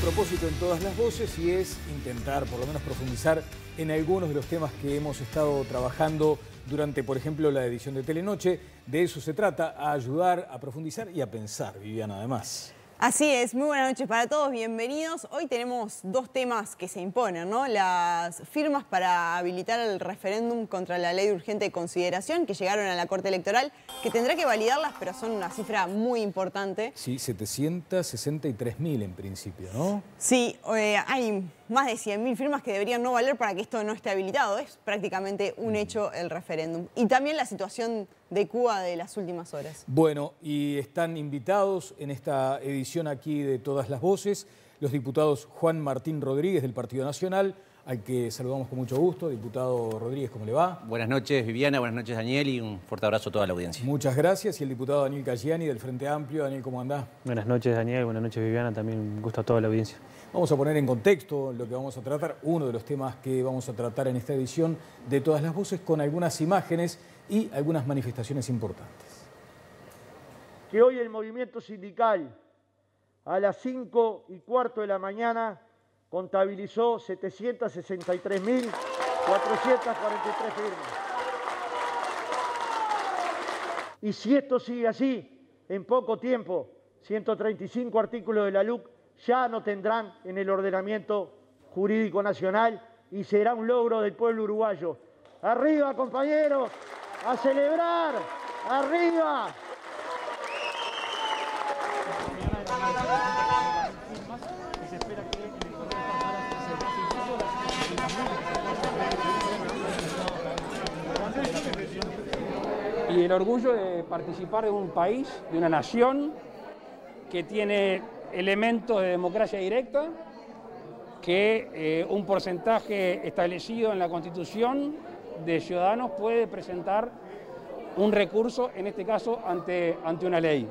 propósito en todas las voces y es intentar por lo menos profundizar en algunos de los temas que hemos estado trabajando durante, por ejemplo, la edición de Telenoche. De eso se trata, a ayudar, a profundizar y a pensar, Viviana, además. Así es, muy buenas noches para todos, bienvenidos. Hoy tenemos dos temas que se imponen, ¿no? Las firmas para habilitar el referéndum contra la ley de urgente consideración que llegaron a la Corte Electoral, que tendrá que validarlas, pero son una cifra muy importante. Sí, 763.000 en principio, ¿no? Sí, hay más de 100.000 firmas que deberían no valer para que esto no esté habilitado. Es prácticamente un hecho el referéndum. Y también la situación de Cuba de las últimas horas. Bueno, y están invitados en esta edición aquí de Todas las Voces los diputados Juan Martín Rodríguez del Partido Nacional, al que saludamos con mucho gusto. Diputado Rodríguez, ¿cómo le va? Buenas noches, Viviana, buenas noches, Daniel, y un fuerte abrazo a toda la audiencia. Muchas gracias. Y el diputado Daniel Caggiani del Frente Amplio. Daniel, ¿cómo andás? Buenas noches, Daniel, buenas noches, Viviana, también un gusto a toda la audiencia. Vamos a poner en contexto lo que vamos a tratar, uno de los temas que vamos a tratar en esta edición de Todas las Voces, con algunas imágenes y algunas manifestaciones importantes. Que hoy el movimiento sindical a las 5:15 de la mañana contabilizó 763.443 firmas. Y si esto sigue así, en poco tiempo, 135 artículos de la LUC ya no tendrán en el ordenamiento jurídico nacional y será un logro del pueblo uruguayo. ¡Arriba, compañeros! ¡A celebrar! ¡Arriba! Y el orgullo de participar de un país, de una nación que tiene elementos de democracia directa, que un porcentaje establecido en la Constitución de ciudadanos puede presentar un recurso, en este caso, ante una ley.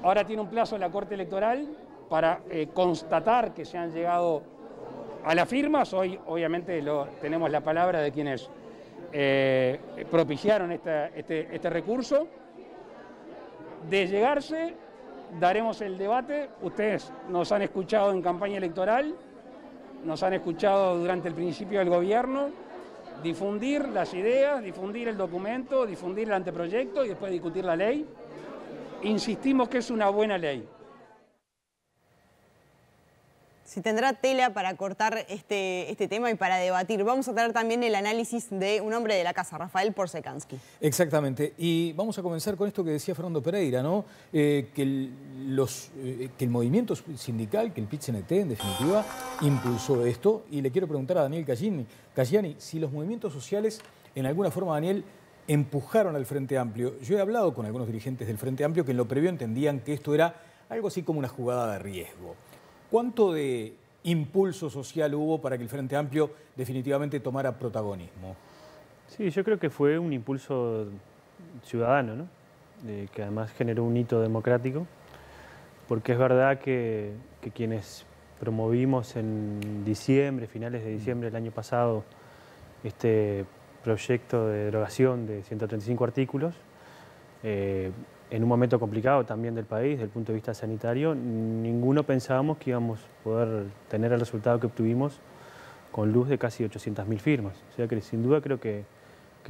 Ahora tiene un plazo la Corte Electoral para constatar que se han llegado a las firmas. Hoy, obviamente, tenemos la palabra de quienes propiciaron este recurso. De llegarse, daremos el debate. Ustedes nos han escuchado en campaña electoral, nos han escuchado durante el principio del gobierno, difundir las ideas, difundir el documento, difundir el anteproyecto y después discutir la ley. Insistimos que es una buena ley. Si tendrá tela para cortar este tema y para debatir. Vamos a tener también el análisis de un hombre de la casa, Rafael Porsekansky. Exactamente. Y vamos a comenzar con esto que decía Fernando Pereira, ¿no? Que el movimiento sindical, que el PIT-CNT, en definitiva, impulsó esto. Y le quiero preguntar a Daniel Caggiani si los movimientos sociales, en alguna forma, Daniel, empujaron al Frente Amplio. Yo he hablado con algunos dirigentes del Frente Amplio que en lo previo entendían que esto era algo así como una jugada de riesgo. ¿Cuánto de impulso social hubo para que el Frente Amplio definitivamente tomara protagonismo? Sí, yo creo que fue un impulso ciudadano, ¿no? Que además generó un hito democrático, porque es verdad que quienes promovimos en diciembre, finales de diciembre del año pasado, este proyecto de derogación de 135 artículos, en un momento complicado también del país, desde el punto de vista sanitario, ninguno pensábamos que íbamos a poder tener el resultado que obtuvimos con luz de casi 800.000 firmas. O sea que sin duda creo que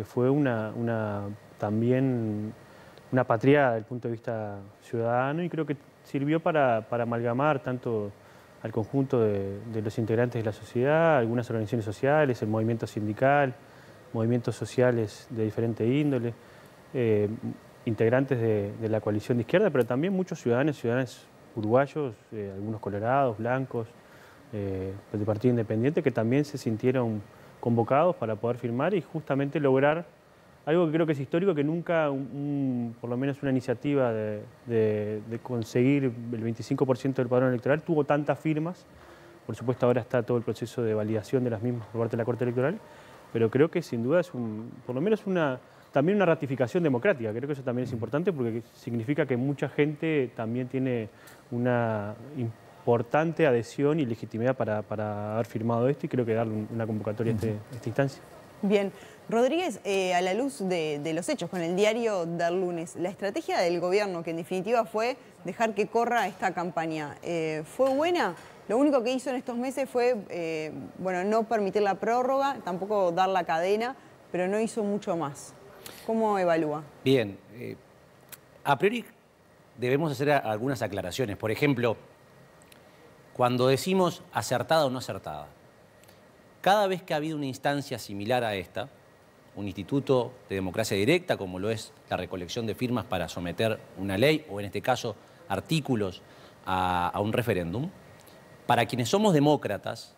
fue también una patriada desde el punto de vista ciudadano y creo que sirvió para amalgamar tanto al conjunto de los integrantes de la sociedad, algunas organizaciones sociales, el movimiento sindical, movimientos sociales de diferente índole, integrantes de la coalición de izquierda, pero también muchos ciudadanos uruguayos, algunos colorados, blancos, del Partido Independiente, que también se sintieron convocados para poder firmar y justamente lograr algo que creo que es histórico, que nunca, por lo menos una iniciativa de conseguir el 25% del padrón electoral tuvo tantas firmas. Por supuesto ahora está todo el proceso de validación de las mismas por parte de la Corte Electoral, pero creo que sin duda es por lo menos también una ratificación democrática. Creo que eso también es importante porque significa que mucha gente también tiene una importante adhesión y legitimidad para haber firmado esto y creo que darle una convocatoria a esta instancia. Bien. Rodríguez, a la luz de los hechos con el diario del lunes, la estrategia del gobierno, que en definitiva fue dejar que corra esta campaña, ¿fue buena? Lo único que hizo en estos meses fue, bueno, no permitir la prórroga, tampoco dar la cadena, pero no hizo mucho más. ¿Cómo evalúa? Bien, a priori debemos hacer algunas aclaraciones. Por ejemplo, cuando decimos acertada o no acertada, cada vez que ha habido una instancia similar a esta, un instituto de democracia directa, como lo es la recolección de firmas para someter una ley, o en este caso artículos a un referéndum, para quienes somos demócratas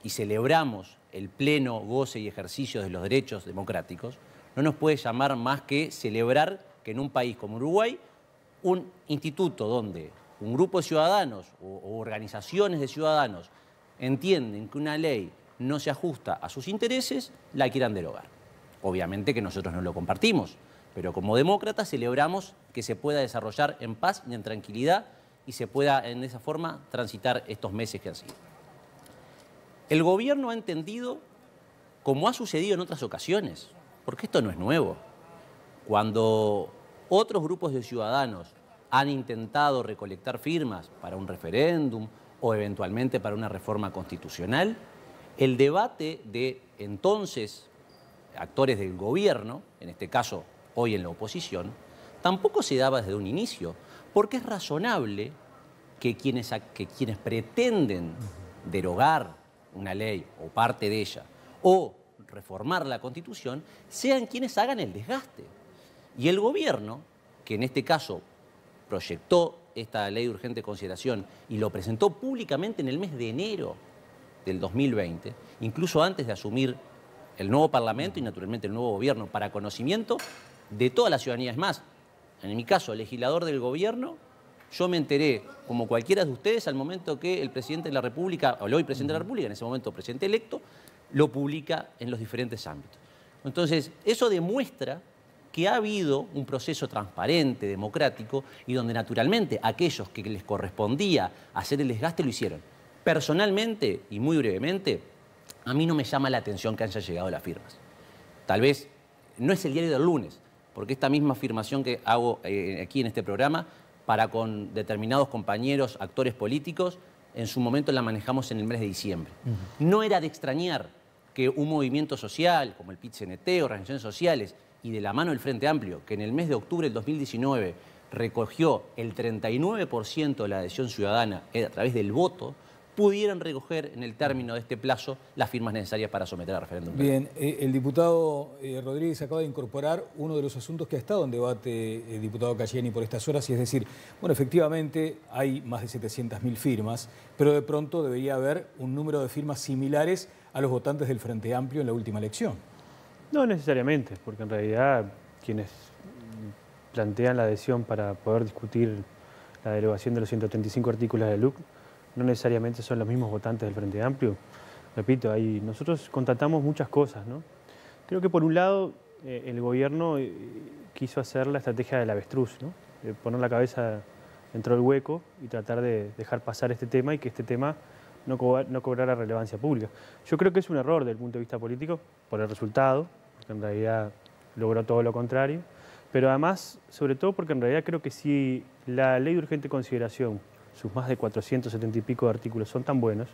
y celebramos el pleno goce y ejercicio de los derechos democráticos, no nos puede llamar más que celebrar que en un país como Uruguay, un instituto donde un grupo de ciudadanos o organizaciones de ciudadanos entienden que una ley no se ajusta a sus intereses, la quieran derogar. Obviamente que nosotros no lo compartimos, pero como demócratas celebramos que se pueda desarrollar en paz y en tranquilidad y se pueda en esa forma transitar estos meses que han sido. El gobierno ha entendido, como ha sucedido en otras ocasiones, porque esto no es nuevo, cuando otros grupos de ciudadanos han intentado recolectar firmas para un referéndum o eventualmente para una reforma constitucional, el debate de entonces actores del gobierno, en este caso hoy en la oposición, tampoco se daba desde un inicio, porque es razonable que quienes pretenden derogar una ley o parte de ella o reformar la Constitución sean quienes hagan el desgaste. Y el gobierno, que en este caso proyectó esta ley de urgente consideración y lo presentó públicamente en el mes de enero del 2020, incluso antes de asumir el nuevo Parlamento y naturalmente el nuevo gobierno, para conocimiento de toda la ciudadanía. Es más, en mi caso, legislador del gobierno, yo me enteré, como cualquiera de ustedes, al momento que el presidente de la República, o el hoy presidente de la República, en ese momento presidente electo, lo publica en los diferentes ámbitos. Entonces, eso demuestra que ha habido un proceso transparente, democrático, y donde naturalmente aquellos que les correspondía hacer el desgaste lo hicieron. Personalmente, y muy brevemente, a mí no me llama la atención que hayan llegado las firmas. Tal vez no es el diario del lunes, porque esta misma afirmación que hago aquí en este programa, para con determinados compañeros, actores políticos, en su momento la manejamos en el mes de diciembre. No era de extrañar que un movimiento social, como el PIT-CNT, organizaciones sociales, y de la mano del Frente Amplio, que en el mes de octubre del 2019 recogió el 39% de la adhesión ciudadana a través del voto, pudieran recoger en el término de este plazo las firmas necesarias para someter al referéndum. Bien, el diputado Rodríguez acaba de incorporar uno de los asuntos que ha estado en debate el diputado Cayeni por estas horas, y es decir, bueno, efectivamente hay más de 700.000 firmas, pero de pronto debería haber un número de firmas similares a los votantes del Frente Amplio en la última elección. No necesariamente, porque en realidad quienes plantean la adhesión para poder discutir la derogación de los 135 artículos de la LUC no necesariamente son los mismos votantes del Frente Amplio. Repito, ahí nosotros constatamos muchas cosas, ¿no? Creo que por un lado el gobierno quiso hacer la estrategia del avestruz, ¿no? Poner la cabeza dentro del hueco y tratar de dejar pasar este tema y que este tema no cobrara relevancia pública. Yo creo que es un error desde el punto de vista político por el resultado, porque en realidad logró todo lo contrario, pero además, sobre todo porque en realidad creo que si la ley de urgente consideración, sus más de 470 y pico de artículos son tan buenos,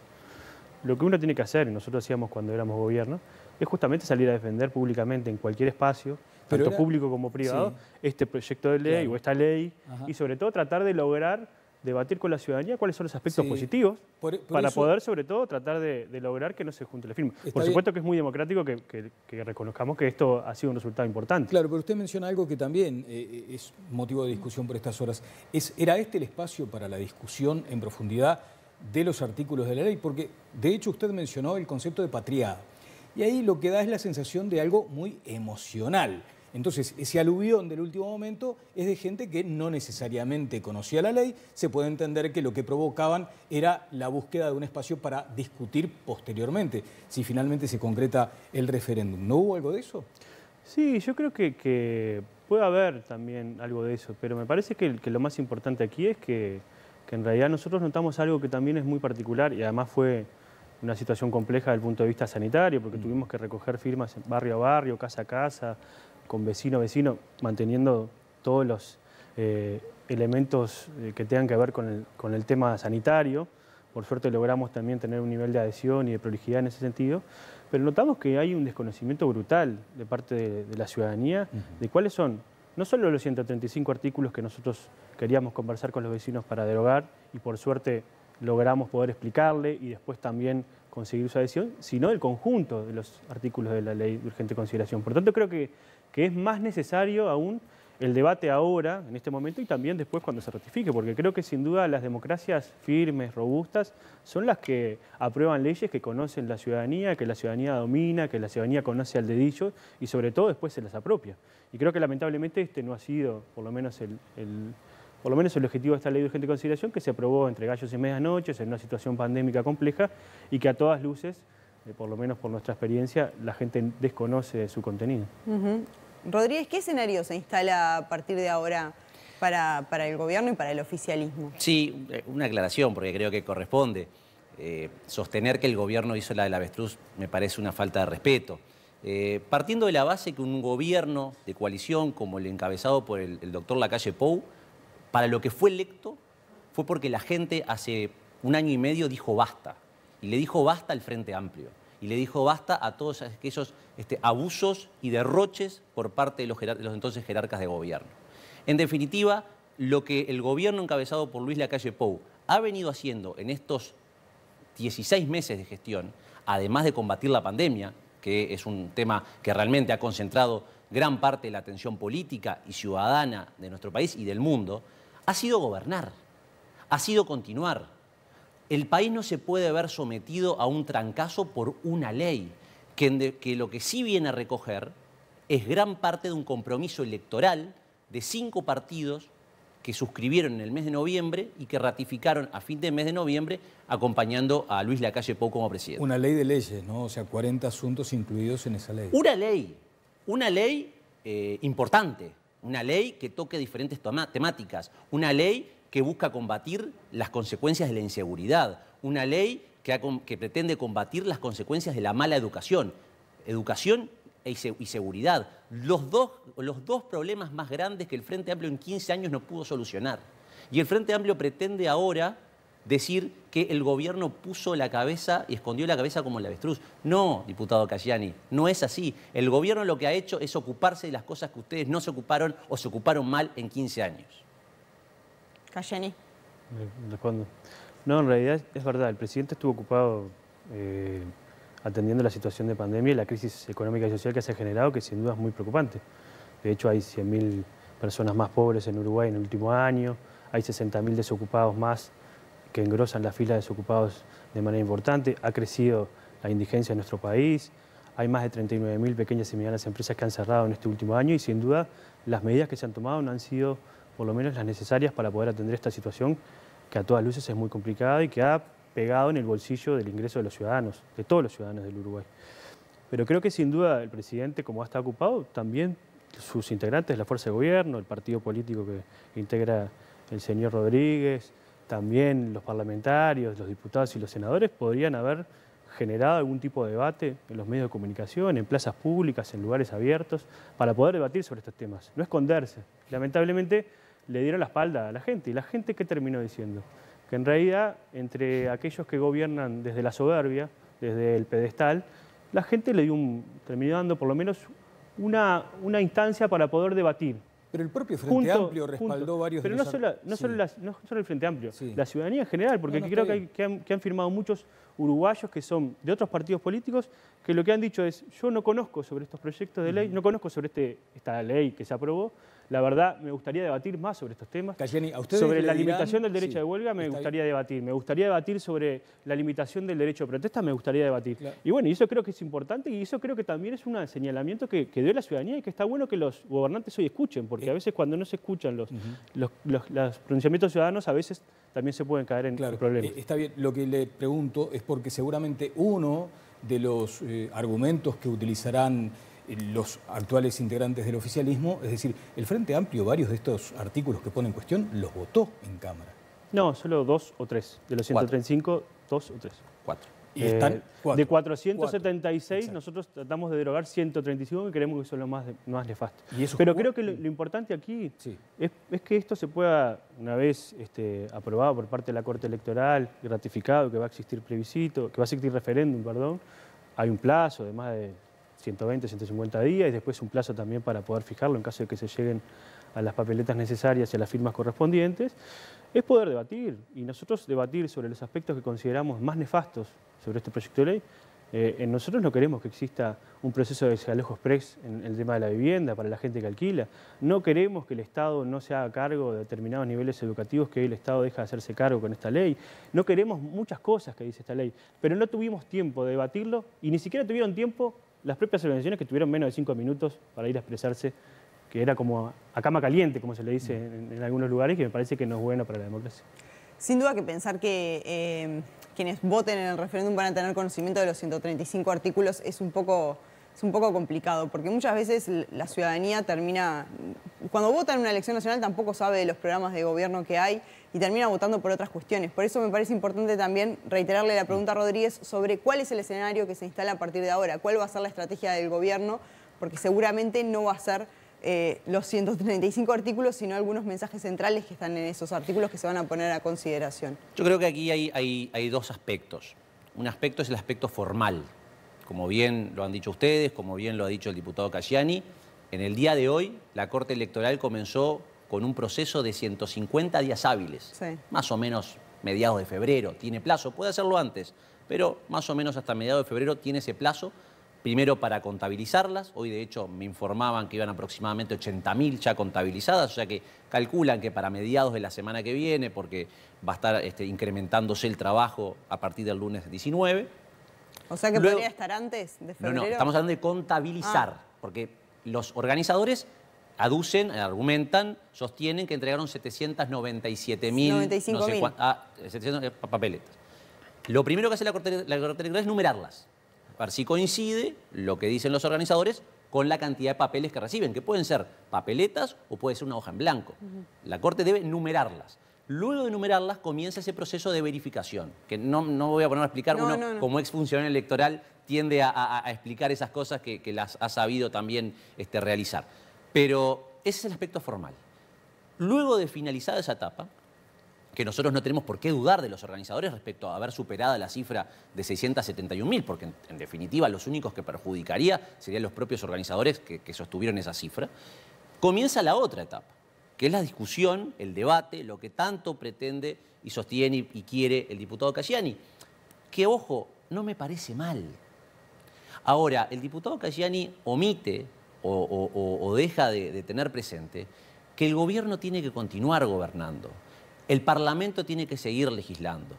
lo que uno tiene que hacer, y nosotros hacíamos cuando éramos gobierno, es justamente salir a defender públicamente en cualquier espacio, tanto público como privado, este proyecto de ley o esta ley, y sobre todo tratar de lograr debatir con la ciudadanía cuáles son los aspectos positivos para poder, sobre todo, tratar de lograr que no se junte la firma. Por supuesto que es muy democrático que reconozcamos que esto ha sido un resultado importante. Claro, pero usted menciona algo que también es motivo de discusión por estas horas. ¿Era este el espacio para la discusión en profundidad de los artículos de la ley? Porque, de hecho, usted mencionó el concepto de patriada. Y ahí lo que da es la sensación de algo muy emocional. Entonces, ese aluvión del último momento es de gente que no necesariamente conocía la ley. Se puede entender que lo que provocaban era la búsqueda de un espacio para discutir posteriormente, si finalmente se concreta el referéndum. ¿No hubo algo de eso? Sí, yo creo que puede haber también algo de eso, pero me parece que lo más importante aquí es que en realidad nosotros notamos algo que también es muy particular y además fue una situación compleja desde el punto de vista sanitario, porque tuvimos que recoger firmas barrio a barrio, casa a casa, con vecino a vecino, manteniendo todos los elementos que tengan que ver con el tema sanitario, Por suerte logramos también tener un nivel de adhesión y de prolijidad en ese sentido, pero notamos que hay un desconocimiento brutal de parte de la ciudadanía de cuáles son, no solo los 135 artículos que nosotros queríamos conversar con los vecinos para derogar, y por suerte logramos poder explicarle y después también conseguir su adhesión, sino el conjunto de los artículos de la ley de urgente consideración. Por tanto, creo que es más necesario aún el debate ahora, en este momento, y también después cuando se ratifique, porque creo que sin duda las democracias firmes, robustas, son las que aprueban leyes que conocen la ciudadanía, que la ciudadanía domina, que la ciudadanía conoce al dedillo y sobre todo después se las apropia. Y creo que lamentablemente este no ha sido, por lo menos el objetivo de esta ley de urgente consideración, que se aprobó entre gallos y medianoches en una situación pandémica compleja y que a todas luces, por lo menos por nuestra experiencia, la gente desconoce su contenido. Rodríguez, ¿qué escenario se instala a partir de ahora para el gobierno y para el oficialismo? Sí, una aclaración, porque creo que corresponde. Sostener que el gobierno hizo la del avestruz me parece una falta de respeto. Partiendo de la base que un gobierno de coalición como el encabezado por el doctor Lacalle Pou, para lo que fue electo, fue porque la gente hace 1 año y medio dijo basta. Y le dijo basta al Frente Amplio. Y le dijo basta a todos aquellos abusos y derroches por parte de los entonces jerarcas de gobierno. En definitiva, lo que el gobierno encabezado por Luis Lacalle Pou ha venido haciendo en estos 16 meses de gestión, además de combatir la pandemia, que es un tema que realmente ha concentrado gran parte de la atención política y ciudadana de nuestro país y del mundo, ha sido gobernar, ha sido continuar. El país no se puede ver sometido a un trancazo por una ley, que lo que sí viene a recoger es gran parte de un compromiso electoral de 5 partidos que suscribieron en el mes de noviembre y que ratificaron a fin de mes de noviembre acompañando a Luis Lacalle Pou como presidente. Una ley de leyes, ¿no? O sea, 40 asuntos incluidos en esa ley. Una ley importante, una ley que toque diferentes temáticas, una ley que busca combatir las consecuencias de la inseguridad, una ley que pretende combatir las consecuencias de la mala educación. Educación y seguridad, los dos problemas más grandes que el Frente Amplio en 15 años no pudo solucionar. Y el Frente Amplio pretende ahora decir que el gobierno puso la cabeza y escondió la cabeza como el avestruz. No, diputado Cayani, no es así. El gobierno lo que ha hecho es ocuparse de las cosas que ustedes no se ocuparon o se ocuparon mal en 15 años. Cayani. Respondo. No, en realidad es verdad, el presidente estuvo ocupado atendiendo la situación de pandemia y la crisis económica y social que se ha generado, que sin duda es muy preocupante. De hecho, hay 100.000 personas más pobres en Uruguay en el último año, hay 60.000 desocupados más que engrosan la fila de desocupados de manera importante, ha crecido la indigencia en nuestro país, hay más de 39.000 pequeñas y medianas empresas que han cerrado en este último año y sin duda las medidas que se han tomado no han sido por lo menos las necesarias para poder atender esta situación que a todas luces es muy complicada y que ha pegado en el bolsillo del ingreso de los ciudadanos, de todos los ciudadanos del Uruguay. Pero creo que sin duda el presidente, como ha estado ocupado, también sus integrantes de la fuerza de gobierno, el partido político que integra el señor Rodríguez, también los parlamentarios, los diputados y los senadores podrían haber generado algún tipo de debate en los medios de comunicación, en plazas públicas, en lugares abiertos, para poder debatir sobre estos temas, no esconderse. Lamentablemente le dieron la espalda a la gente. ¿Y la gente qué terminó diciendo? Que en realidad, entre aquellos que gobiernan desde la soberbia, desde el pedestal, la gente terminó dando por lo menos una instancia para poder debatir. Pero el propio Frente Amplio respaldó varios de los... Pero no solo el Frente Amplio, la ciudadanía en general, porque creo que han firmado muchos uruguayos que son de otros partidos políticos que lo que han dicho es, yo no conozco sobre estos proyectos de ley, no conozco sobre esta ley que se aprobó, la verdad me gustaría debatir más sobre estos temas. Cayani, ¿a sobre la limitación del derecho de huelga me gustaría debatir sobre la limitación del derecho de protesta, me gustaría debatir. Claro. Y bueno, y eso creo que es importante y eso creo que también es un señalamiento que dio la ciudadanía y que está bueno que los gobernantes hoy escuchen, porque a veces cuando no se escuchan los pronunciamientos ciudadanos, a veces también se pueden caer en problemas. Está bien, lo que le pregunto es porque seguramente uno de los argumentos que utilizarán los actuales integrantes del oficialismo, es decir, el Frente Amplio, varios de estos artículos que pone en cuestión, los votó en Cámara. No, solo 2 o 3. De los 135, 2 o 3. 4. Y están de 476, Exacto. nosotros tratamos de derogar 135 y creemos que son los más nefastos. ¿Y esos Pero cuatro? creo que lo importante aquí Sí. es que esto se pueda, una vez aprobado por parte de la Corte Electoral y ratificado que va a existir plebiscito, que va a existir referéndum, perdón, hay un plazo de más de 120, 150 días y después un plazo también para poder fijarlo en caso de que se lleguen a las papeletas necesarias y a las firmas correspondientes, es poder debatir y nosotros debatir sobre los aspectos que consideramos más nefastos sobre este proyecto de ley. Nosotros no queremos que exista un proceso de desalojo express en el tema de la vivienda para la gente que alquila. No queremos que el Estado no se haga cargo de determinados niveles educativos que hoy el Estado deja de hacerse cargo con esta ley. No queremos muchas cosas que dice esta ley, pero no tuvimos tiempo de debatirlo y ni siquiera tuvieron tiempo las propias organizaciones que tuvieron menos de 5 minutos para ir a expresarse, que era como a cama caliente, como se le dice en algunos lugares, que me parece que no es bueno para la democracia. Sin duda que pensar que quienes voten en el referéndum van a tener conocimiento de los 135 artículos es un poco complicado, porque muchas veces la ciudadanía termina, cuando vota en una elección nacional tampoco sabe de los programas de gobierno que hay y termina votando por otras cuestiones. Por eso me parece importante también reiterarle la pregunta a Rodríguez sobre cuál es el escenario que se instala a partir de ahora, cuál va a ser la estrategia del gobierno, porque seguramente no va a ser los 135 artículos, sino algunos mensajes centrales que están en esos artículos que se van a poner a consideración. Yo creo que aquí hay dos aspectos. Un aspecto es el aspecto formal. Como bien lo han dicho ustedes, como bien lo ha dicho el diputado Casciani, en el día de hoy la Corte Electoral comenzó con un proceso de 150 días hábiles, Sí. más o menos mediados de febrero. Tiene plazo, puede hacerlo antes, pero más o menos hasta mediados de febrero tiene ese plazo. Primero para contabilizarlas, hoy de hecho me informaban que iban aproximadamente 80.000 ya contabilizadas, o sea que calculan que para mediados de la semana que viene, porque va a estar incrementándose el trabajo a partir del lunes 19. O sea que Luego- podría estar antes de No, febrero. no, estamos hablando de contabilizar, porque los organizadores aducen, argumentan, sostienen que entregaron 797.000 95.000. papeletas. Lo primero que hace la Corte Electoral es numerarlas, a ver si coincide lo que dicen los organizadores con la cantidad de papeles que reciben, que pueden ser papeletas o puede ser una hoja en blanco. La Corte debe numerarlas. Luego de numerarlas comienza ese proceso de verificación, que no voy a poner a explicar, No, uno no. como exfuncionario electoral tiende a explicar esas cosas que las ha sabido también realizar. Pero ese es el aspecto formal. Luego de finalizada esa etapa, que nosotros no tenemos por qué dudar de los organizadores respecto a haber superado la cifra de 671.000, porque en definitiva los únicos que perjudicaría serían los propios organizadores que sostuvieron esa cifra, comienza la otra etapa, que es la discusión, el debate, lo que tanto pretende y sostiene y quiere el diputado Casciani, que, ojo, no me parece mal. Ahora, el diputado Casciani omite o deja de tener presente que el gobierno tiene que continuar gobernando. El Parlamento tiene que seguir legislando.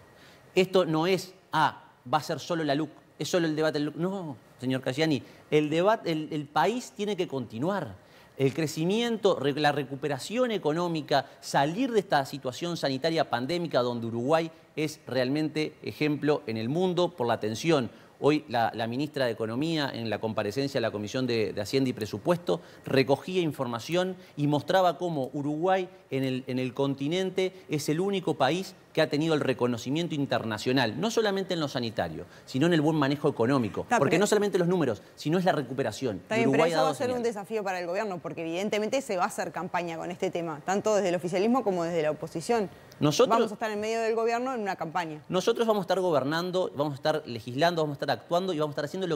Esto no es, va a ser solo la LUC, es solo el debate. No, señor Casciani, el país tiene que continuar. El crecimiento, la recuperación económica, salir de esta situación sanitaria pandémica donde Uruguay es realmente ejemplo en el mundo por la atención. Hoy la ministra de Economía, en la comparecencia de la Comisión de Hacienda y Presupuesto, recogía información y mostraba cómo Uruguay en el continente es el único país que ha tenido el reconocimiento internacional, no solamente en lo sanitario, sino en el buen manejo económico. Porque no solamente los números, sino es la recuperación. También, pero Uruguay eso ha va dado a ser un señales. desafío para el gobierno, porque evidentemente se va a hacer campaña con este tema, tanto desde el oficialismo como desde la oposición. Vamos a estar en medio del gobierno en una campaña. Nosotros vamos a estar gobernando, vamos a estar legislando, vamos a estar actuando y vamos a estar haciendo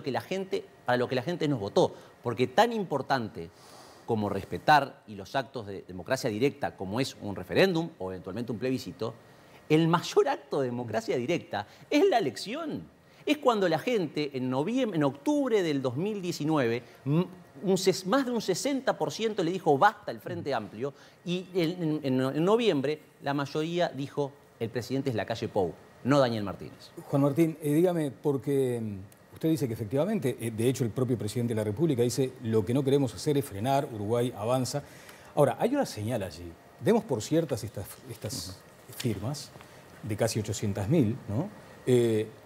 para lo que la gente nos votó. Porque tan importante como respetar y los actos de democracia directa, como es un referéndum o eventualmente un plebiscito, el mayor acto de democracia directa es la elección. Es cuando la gente en octubre del 2019, más de un 60% le dijo basta el Frente Amplio y en noviembre la mayoría dijo el presidente es Lacalle Pou, no Daniel Martínez. Juan Martín, dígame, porque usted dice que efectivamente, de hecho el propio presidente de la República dice lo que no queremos hacer es frenar, Uruguay avanza. Ahora, hay una señal allí. Demos por ciertas estas firmas de casi 800.000, ¿no?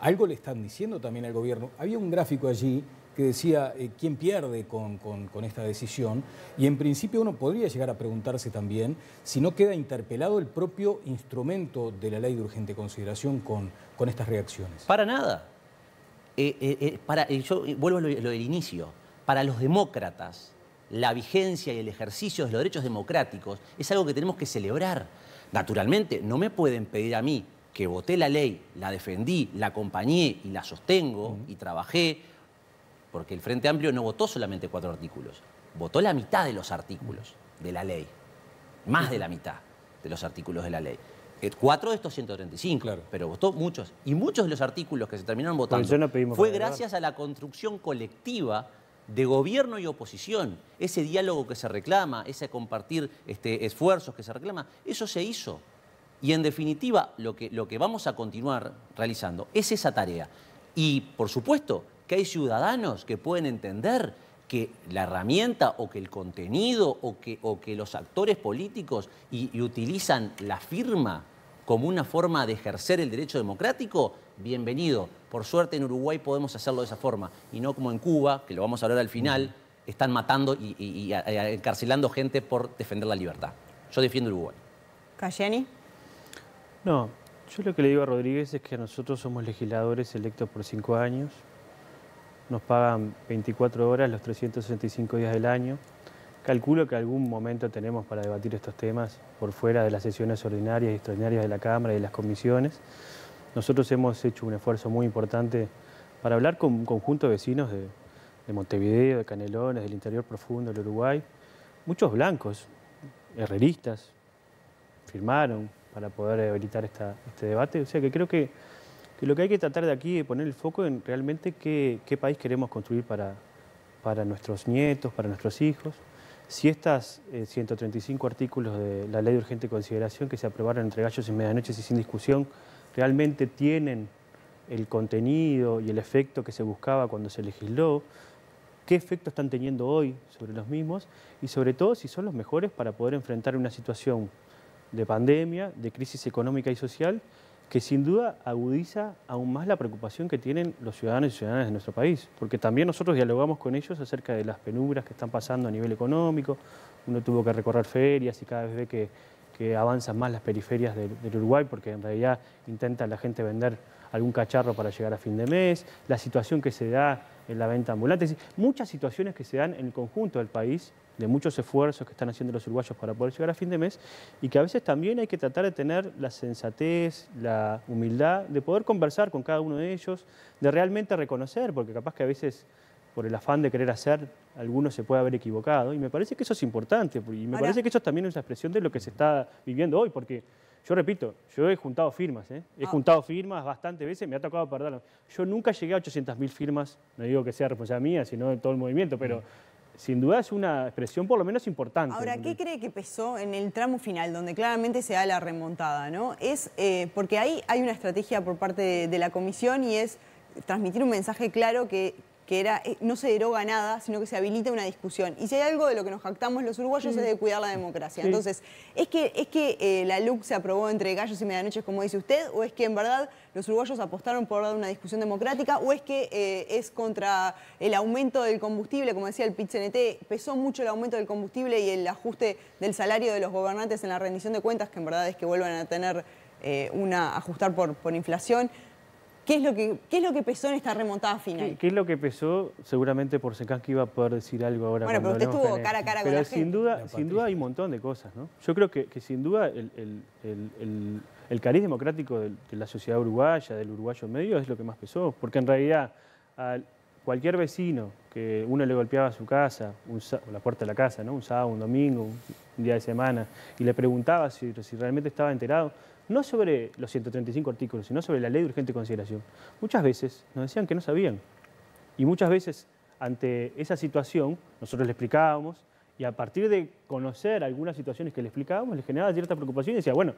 Algo le están diciendo también al gobierno. Había un gráfico allí que decía quién pierde con esta decisión y en principio uno podría llegar a preguntarse también si no queda interpelado el propio instrumento de la ley de urgente consideración con estas reacciones. Para nada. yo vuelvo a lo del inicio. Para los demócratas, la vigencia y el ejercicio de los derechos democráticos es algo que tenemos que celebrar. Naturalmente, no me pueden pedir a mí que voté la ley, la defendí, la acompañé y la sostengo y trabajé, porque el Frente Amplio no votó solamente 4 artículos, votó la mitad de los artículos de la ley, más de la mitad de los artículos de la ley. 4 de estos 135, claro, pero votó muchos. Y muchos de los artículos que se terminaron votando fue gracias a la construcción colectiva de gobierno y oposición. Ese diálogo que se reclama, ese compartir esfuerzos que se reclama, eso se hizo. Y en definitiva, lo que vamos a continuar realizando es esa tarea. Y por supuesto que hay ciudadanos que pueden entender que la herramienta o que el contenido o que los actores políticos y utilizan la firma como una forma de ejercer el derecho democrático, bienvenido. Por suerte en Uruguay podemos hacerlo de esa forma y no como en Cuba, que lo vamos a hablar al final, están matando y encarcelando gente por defender la libertad. Yo defiendo Uruguay. ¿Cayeni? No, yo lo que le digo a Rodríguez es que nosotros somos legisladores electos por 5 años, nos pagan 24 horas los 365 días del año. Calculo que algún momento tenemos para debatir estos temas por fuera de las sesiones ordinarias y extraordinarias de la Cámara y de las comisiones. Nosotros hemos hecho un esfuerzo muy importante para hablar con un conjunto de vecinos de Montevideo, de Canelones, del interior profundo del Uruguay. Muchos blancos, herreristas, firmaron para poder habilitar este debate. O sea que creo que lo que hay que tratar de aquí es poner el foco en realmente qué país queremos construir para nuestros nietos, para nuestros hijos. Si estos 135 artículos de la Ley de Urgente Consideración que se aprobaron entre gallos y medianoches y sin discusión realmente tienen el contenido y el efecto que se buscaba cuando se legisló, qué efecto están teniendo hoy sobre los mismos y sobre todo si son los mejores para poder enfrentar una situación de pandemia, de crisis económica y social, que sin duda agudiza aún más la preocupación que tienen los ciudadanos y ciudadanas de nuestro país. Porque también nosotros dialogamos con ellos acerca de las penumbras que están pasando a nivel económico. Uno tuvo que recorrer ferias y cada vez ve que avanzan más las periferias del Uruguay porque en realidad intenta la gente vender algún cacharro para llegar a fin de mes, la situación que se da en la venta ambulante, es decir, muchas situaciones que se dan en el conjunto del país, de muchos esfuerzos que están haciendo los uruguayos para poder llegar a fin de mes y que a veces también hay que tratar de tener la sensatez, la humildad de poder conversar con cada uno de ellos, de realmente reconocer, porque capaz que a veces por el afán de querer hacer, alguno se puede haber equivocado y me parece que eso es importante y me parece que eso también es una expresión de lo que se está viviendo hoy, porque yo repito, yo he juntado firmas, he juntado firmas bastantes veces, me ha tocado perderlas. Yo nunca llegué a 800.000 firmas, no digo que sea responsabilidad mía, sino de todo el movimiento, pero sin duda es una expresión por lo menos importante. Ahora, ¿qué cree que pesó en el tramo final, donde claramente se da la remontada, ¿no? Es porque ahí hay una estrategia por parte de la comisión y es transmitir un mensaje claro que no se deroga nada, sino que se habilita una discusión. Y si hay algo de lo que nos jactamos los uruguayos es de cuidar la democracia. Sí. Entonces, ¿es que la LUC se aprobó entre gallos y medianoches, como dice usted? ¿O es que en verdad los uruguayos apostaron por dar una discusión democrática? ¿O es que es contra el aumento del combustible? Como decía el PIT-CNT, pesó mucho el aumento del combustible y el ajuste del salario de los gobernantes en la rendición de cuentas, que en verdad es que vuelvan a tener ajustar por inflación. ¿Qué es lo que pesó en esta remontada final? ¿Qué es lo que pesó? Seguramente por Sekansky iba a poder decir algo ahora. Bueno, pero usted estuvo cara a cara con la gente. Pero sin duda hay un montón de cosas, ¿no? Yo creo que sin duda el cariz democrático de la sociedad uruguaya, del uruguayo medio, es lo que más pesó. Porque en realidad a cualquier vecino que uno le golpeaba su casa, la puerta de la casa, ¿no? Un sábado, un domingo, un día de semana, y le preguntaba si realmente estaba enterado, no sobre los 135 artículos, sino sobre la Ley de Urgente Consideración. Muchas veces nos decían que no sabían. Y muchas veces, ante esa situación, nosotros le explicábamos, y a partir de conocer algunas situaciones que le explicábamos, le generaba cierta preocupación y decía, bueno,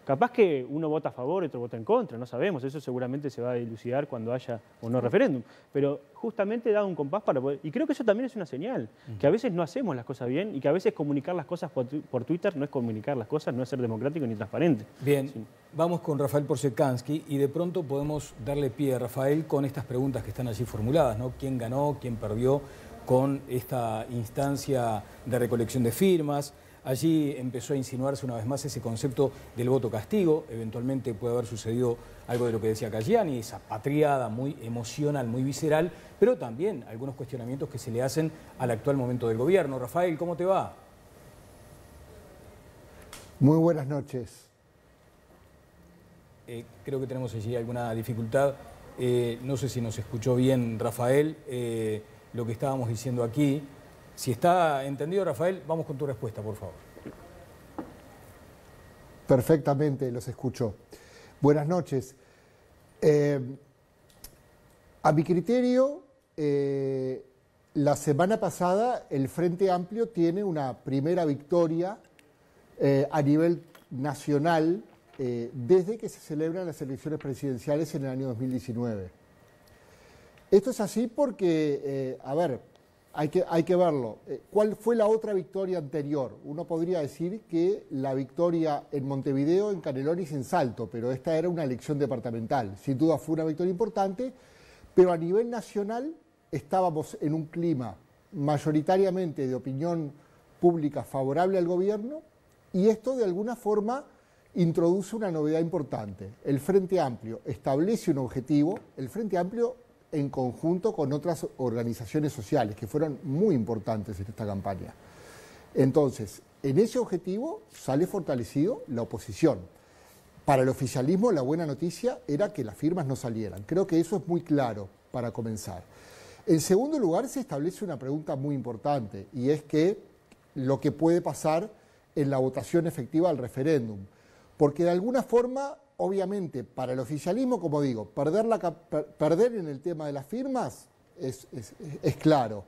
capaz que uno vota a favor y otro vota en contra, no sabemos, eso seguramente se va a dilucidar cuando haya o no referéndum. Pero justamente da un compás para poder... Y creo que eso también es una señal, que a veces no hacemos las cosas bien y que a veces comunicar las cosas por Twitter no es comunicar las cosas, no es ser democrático ni transparente. Bien, sí. Vamos con Rafael Porsekansky y de pronto podemos darle pie a Rafael con estas preguntas que están allí formuladas, ¿no? ¿Quién ganó? ¿Quién perdió con esta instancia de recolección de firmas? Allí empezó a insinuarse una vez más ese concepto del voto castigo. Eventualmente puede haber sucedido algo de lo que decía Caggiani, esa patriada muy emocional, muy visceral, pero también algunos cuestionamientos que se le hacen al actual momento del gobierno. Rafael, ¿cómo te va? Muy buenas noches. Creo que tenemos allí alguna dificultad. No sé si nos escuchó bien Rafael lo que estábamos diciendo aquí. Si está entendido, Rafael, vamos con tu respuesta, por favor. Perfectamente, los escucho. Buenas noches. A mi criterio, la semana pasada el Frente Amplio tiene una primera victoria a nivel nacional desde que se celebran las elecciones presidenciales en el año 2019. Esto es así porque, hay que verlo. ¿Cuál fue la otra victoria anterior? Uno podría decir que la victoria en Montevideo, en Canelones y en Salto, pero esta era una elección departamental. Sin duda fue una victoria importante, pero a nivel nacional estábamos en un clima mayoritariamente de opinión pública favorable al gobierno, y esto de alguna forma introduce una novedad importante. El Frente Amplio establece un objetivo, el Frente Amplio en conjunto con otras organizaciones sociales que fueron muy importantes en esta campaña. Entonces, en ese objetivo sale fortalecido la oposición. Para el oficialismo la buena noticia era que las firmas no salieran. Creo que eso es muy claro para comenzar. En segundo lugar, se establece una pregunta muy importante, y es que lo que puede pasar en la votación efectiva del referéndum. Porque de alguna forma, obviamente, para el oficialismo, como digo, perder en el tema de las firmas es claro.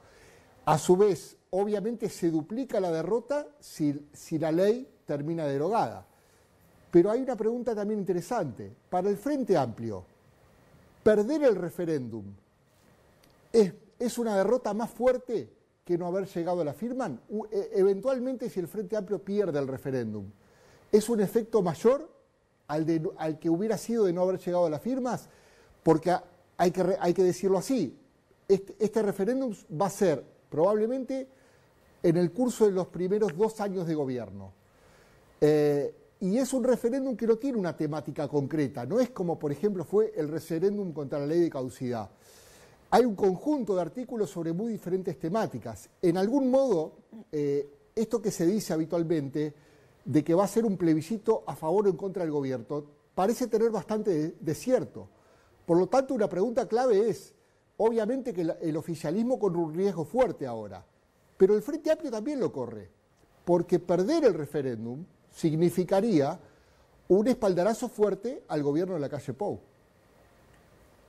A su vez, obviamente, se duplica la derrota si la ley termina derogada. Pero hay una pregunta también interesante. Para el Frente Amplio, perder el referéndum es una derrota más fuerte que no haber llegado a la firma. Eventualmente, si el Frente Amplio pierde el referéndum, ¿es un efecto mayor al que hubiera sido de no haber llegado a las firmas? Porque hay que decirlo así, este referéndum va a ser probablemente en el curso de los primeros 2 años de gobierno. Y es un referéndum que no tiene una temática concreta, no es como, por ejemplo, fue el referéndum contra la ley de caducidad. Hay un conjunto de artículos sobre muy diferentes temáticas. En algún modo, esto que se dice habitualmente, de que va a ser un plebiscito a favor o en contra del gobierno, parece tener bastante de cierto. Por lo tanto, una pregunta clave es, obviamente que el oficialismo corre un riesgo fuerte ahora, pero el Frente Amplio también lo corre, porque perder el referéndum significaría un espaldarazo fuerte al gobierno de la calle Pou.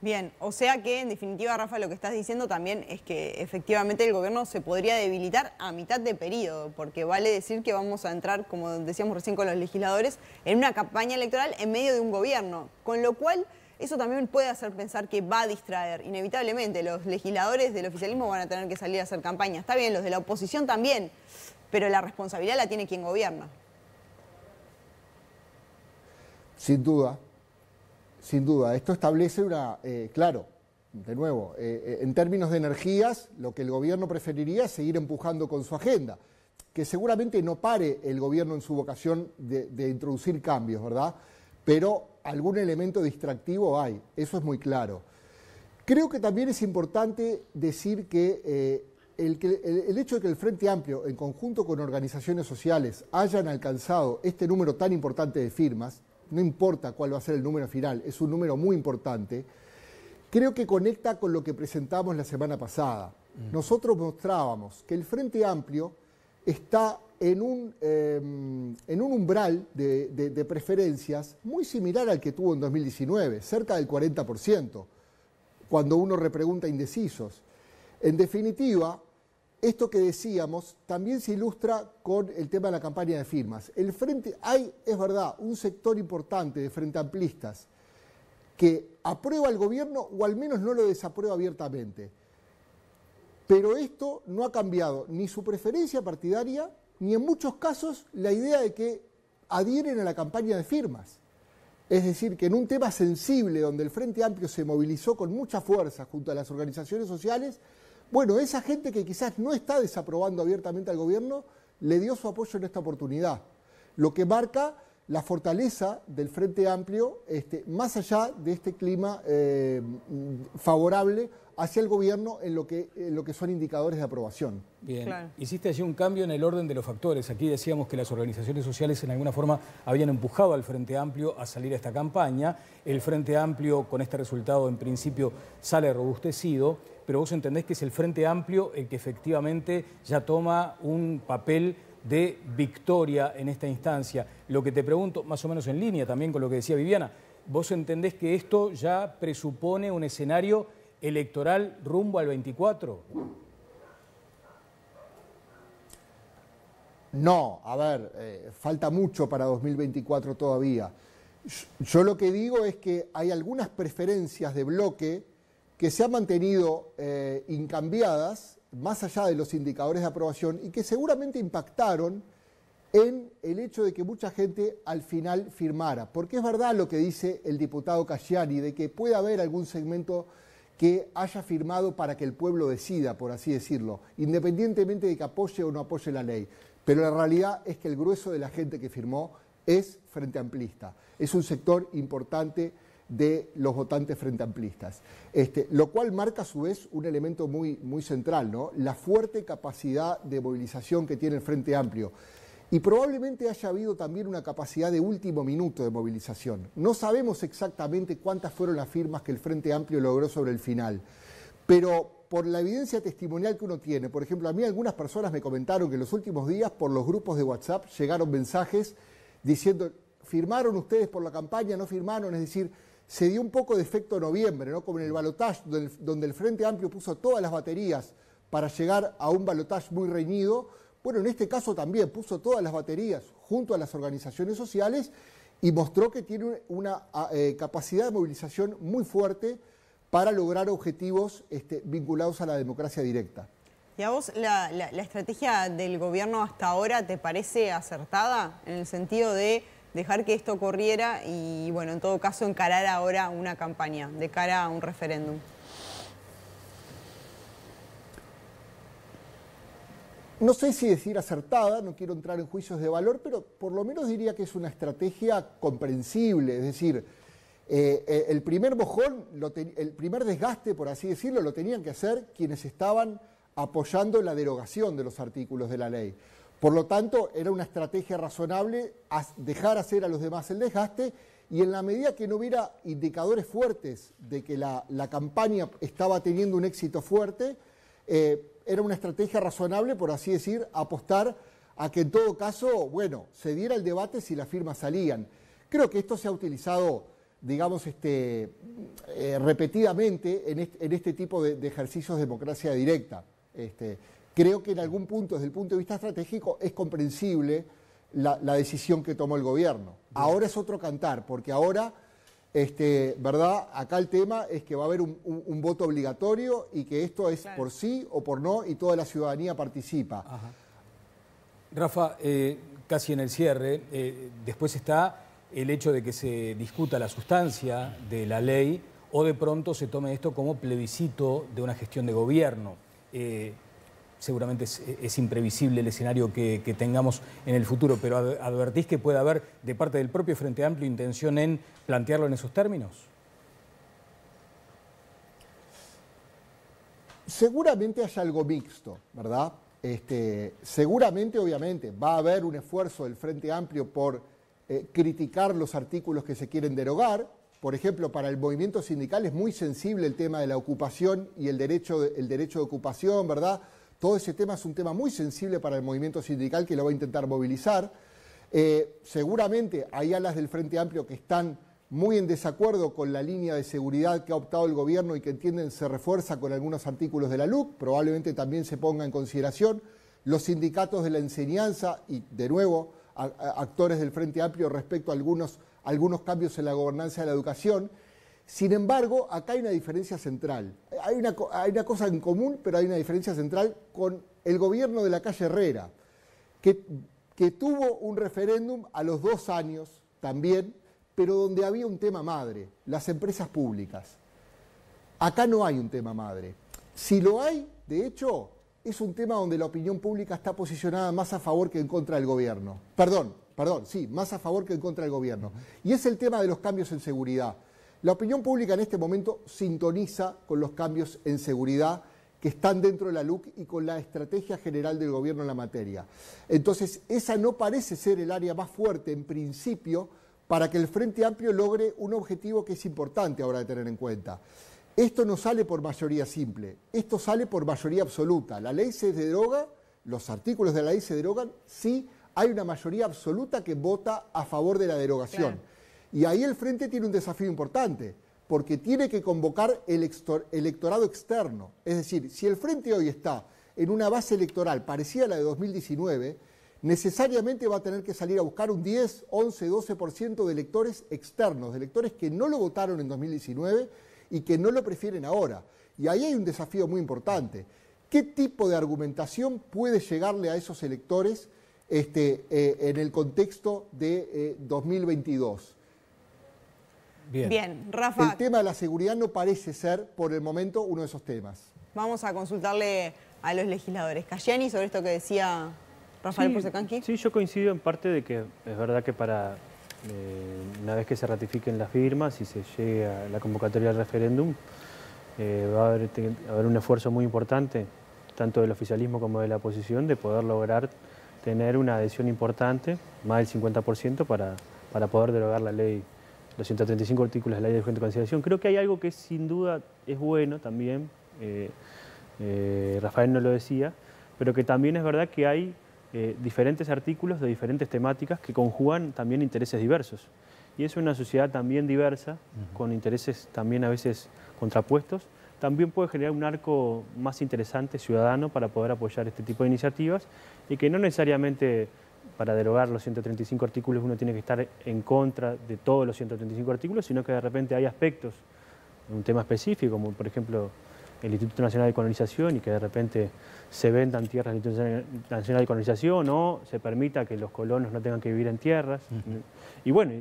Bien, o sea que en definitiva, Rafa, lo que estás diciendo también es que efectivamente el gobierno se podría debilitar a mitad de periodo, porque vale decir que vamos a entrar, como decíamos recién con los legisladores, en una campaña electoral en medio de un gobierno, con lo cual eso también puede hacer pensar que va a distraer. Inevitablemente los legisladores del oficialismo van a tener que salir a hacer campaña. Está bien, los de la oposición también, pero la responsabilidad la tiene quien gobierna. Sin duda. Sin duda, esto establece claro, de nuevo, en términos de energías, lo que el gobierno preferiría es seguir empujando con su agenda, que seguramente no pare el gobierno en su vocación de introducir cambios, ¿verdad? Pero algún elemento distractivo hay, eso es muy claro. Creo que también es importante decir que el hecho de que el Frente Amplio, en conjunto con organizaciones sociales, hayan alcanzado este número tan importante de firmas, no importa cuál va a ser el número final, es un número muy importante, creo que conecta con lo que presentamos la semana pasada. Nosotros mostrábamos que el Frente Amplio está en un umbral de preferencias muy similar al que tuvo en 2019, cerca del 40%, cuando uno repregunta indecisos. En definitiva, esto que decíamos también se ilustra con el tema de la campaña de firmas. Es verdad, un sector importante de frente amplistas que aprueba al gobierno o al menos no lo desaprueba abiertamente. Pero esto no ha cambiado ni su preferencia partidaria, ni en muchos casos la idea de que adhieren a la campaña de firmas. Es decir, que en un tema sensible donde el Frente Amplio se movilizó con mucha fuerza junto a las organizaciones sociales, bueno, esa gente que quizás no está desaprobando abiertamente al gobierno, le dio su apoyo en esta oportunidad, lo que marca la fortaleza del Frente Amplio, más allá de este clima favorable hacia el gobierno en lo que son indicadores de aprobación. Bien, claro. Hiciste allí un cambio en el orden de los factores. Aquí decíamos que las organizaciones sociales en alguna forma habían empujado al Frente Amplio a salir a esta campaña. El Frente Amplio con este resultado en principio sale robustecido, pero vos entendés que es el Frente Amplio el que efectivamente ya toma un papel de victoria en esta instancia. Lo que te pregunto, más o menos en línea también con lo que decía Viviana, ¿vos entendés que esto ya presupone un escenario electoral rumbo al 24? No, a ver, falta mucho para 2024 todavía. Yo lo que digo es que hay algunas preferencias de bloque que se han mantenido incambiadas, más allá de los indicadores de aprobación, y que seguramente impactaron en el hecho de que mucha gente al final firmara. Porque es verdad lo que dice el diputado Casciani, de que puede haber algún segmento que haya firmado para que el pueblo decida, por así decirlo, independientemente de que apoye o no apoye la ley. Pero la realidad es que el grueso de la gente que firmó es frente amplista. Es un sector importante de los votantes frente amplistas. Lo cual marca a su vez un elemento muy, muy central, ¿no? La fuerte capacidad de movilización que tiene el Frente Amplio. Y probablemente haya habido también una capacidad de último minuto de movilización. No sabemos exactamente cuántas fueron las firmas que el Frente Amplio logró sobre el final, pero por la evidencia testimonial que uno tiene, por ejemplo, a mí algunas personas me comentaron que en los últimos días por los grupos de WhatsApp llegaron mensajes diciendo, ¿firmaron ustedes por la campaña? ¿No firmaron? Es decir, se dio un poco de efecto noviembre, ¿no? Como en el balotaje, donde el Frente Amplio puso todas las baterías para llegar a un balotaje muy reñido. Bueno, en este caso también puso todas las baterías junto a las organizaciones sociales y mostró que tiene una capacidad de movilización muy fuerte para lograr objetivos vinculados a la democracia directa. ¿Y a vos la estrategia del gobierno hasta ahora te parece acertada en el sentido de dejar que esto ocurriera y, bueno, en todo caso encarar ahora una campaña de cara a un referéndum? No sé si decir acertada, no quiero entrar en juicios de valor, pero por lo menos diría que es una estrategia comprensible. Es decir, el primer mojón, el primer desgaste, por así decirlo, lo tenían que hacer quienes estaban apoyando la derogación de los artículos de la ley. Por lo tanto, era una estrategia razonable dejar hacer a los demás el desgaste y en la medida que no hubiera indicadores fuertes de que la campaña estaba teniendo un éxito fuerte, era una estrategia razonable, por así decir, apostar a que en todo caso, bueno, se diera el debate si las firmas salían. Creo que esto se ha utilizado, digamos, repetidamente en este tipo de ejercicios de democracia directa. Creo que en algún punto, desde el punto de vista estratégico, es comprensible la decisión que tomó el gobierno. Ahora es otro cantar, porque ahora, ¿verdad? Acá el tema es que va a haber un voto obligatorio y que esto es por sí o por no y toda la ciudadanía participa. Ajá. Rafa, casi en el cierre, después está el hecho de que se discuta la sustancia de la ley o de pronto se tome esto como plebiscito de una gestión de gobierno. Seguramente es imprevisible el escenario que tengamos en el futuro, pero ¿advertís que puede haber de parte del propio Frente Amplio intención en plantearlo en esos términos? Seguramente hay algo mixto, ¿verdad? Seguramente, obviamente, va a haber un esfuerzo del Frente Amplio por criticar los artículos que se quieren derogar. Por ejemplo, para el movimiento sindical es muy sensible el tema de la ocupación y el derecho de ocupación, ¿verdad? Todo ese tema es un tema muy sensible para el movimiento sindical que lo va a intentar movilizar. Seguramente hay alas del Frente Amplio que están muy en desacuerdo con la línea de seguridad que ha optado el gobierno y que entienden se refuerza con algunos artículos de la LUC. Probablemente también se ponga en consideración los sindicatos de la enseñanza y, de nuevo, actores del Frente Amplio respecto a algunos cambios en la gobernanza de la educación. Sin embargo, acá hay una diferencia central. Hay una cosa en común, pero hay una diferencia central con el gobierno de la calle Herrera, que tuvo un referéndum a los 2 años también, pero donde había un tema madre, las empresas públicas. Acá no hay un tema madre. Si lo hay, de hecho, es un tema donde la opinión pública está posicionada más a favor que en contra del gobierno. Perdón, sí, más a favor que en contra del gobierno. Y es el tema de los cambios en seguridad. La opinión pública en este momento sintoniza con los cambios en seguridad que están dentro de la LUC y con la estrategia general del gobierno en la materia. Entonces, esa no parece ser el área más fuerte en principio para que el Frente Amplio logre un objetivo que es importante ahora de tener en cuenta. Esto no sale por mayoría simple, esto sale por mayoría absoluta. La ley se deroga, los artículos de la ley se derogan, sí hay una mayoría absoluta que vota a favor de la derogación. Claro. Y ahí el Frente tiene un desafío importante, porque tiene que convocar el electorado externo. Es decir, si el Frente hoy está en una base electoral parecida a la de 2019, necesariamente va a tener que salir a buscar un 10, 11, 12% de electores externos, de electores que no lo votaron en 2019 y que no lo prefieren ahora. Y ahí hay un desafío muy importante. ¿Qué tipo de argumentación puede llegarle a esos electores en el contexto de 2022? Bien, Rafa. El tema de la seguridad no parece ser, por el momento, uno de esos temas. Vamos a consultarle a los legisladores. Cayani, sobre esto que decía Rafael Porcecanqui. Sí, yo coincido en parte de que es verdad que para una vez que se ratifiquen las firmas y se llegue a la convocatoria del referéndum, va a haber un esfuerzo muy importante, tanto del oficialismo como de la oposición, de poder lograr tener una adhesión importante, más del 50%, para poder derogar la ley, los 135 artículos de la ley de urgente consideración. Creo que hay algo que sin duda es bueno también, Rafael no lo decía, pero que también es verdad que hay diferentes artículos de diferentes temáticas que conjugan también intereses diversos. Y es una sociedad también diversa, con intereses también a veces contrapuestos, también puede generar un arco más interesante, ciudadano, para poder apoyar este tipo de iniciativas y que no necesariamente para derogar los 135 artículos uno tiene que estar en contra de todos los 135 artículos, sino que de repente hay aspectos, un tema específico, como por ejemplo el Instituto Nacional de Colonización y que de repente se vendan tierras del Instituto Nacional de Colonización o se permita que los colonos no tengan que vivir en tierras. Y bueno,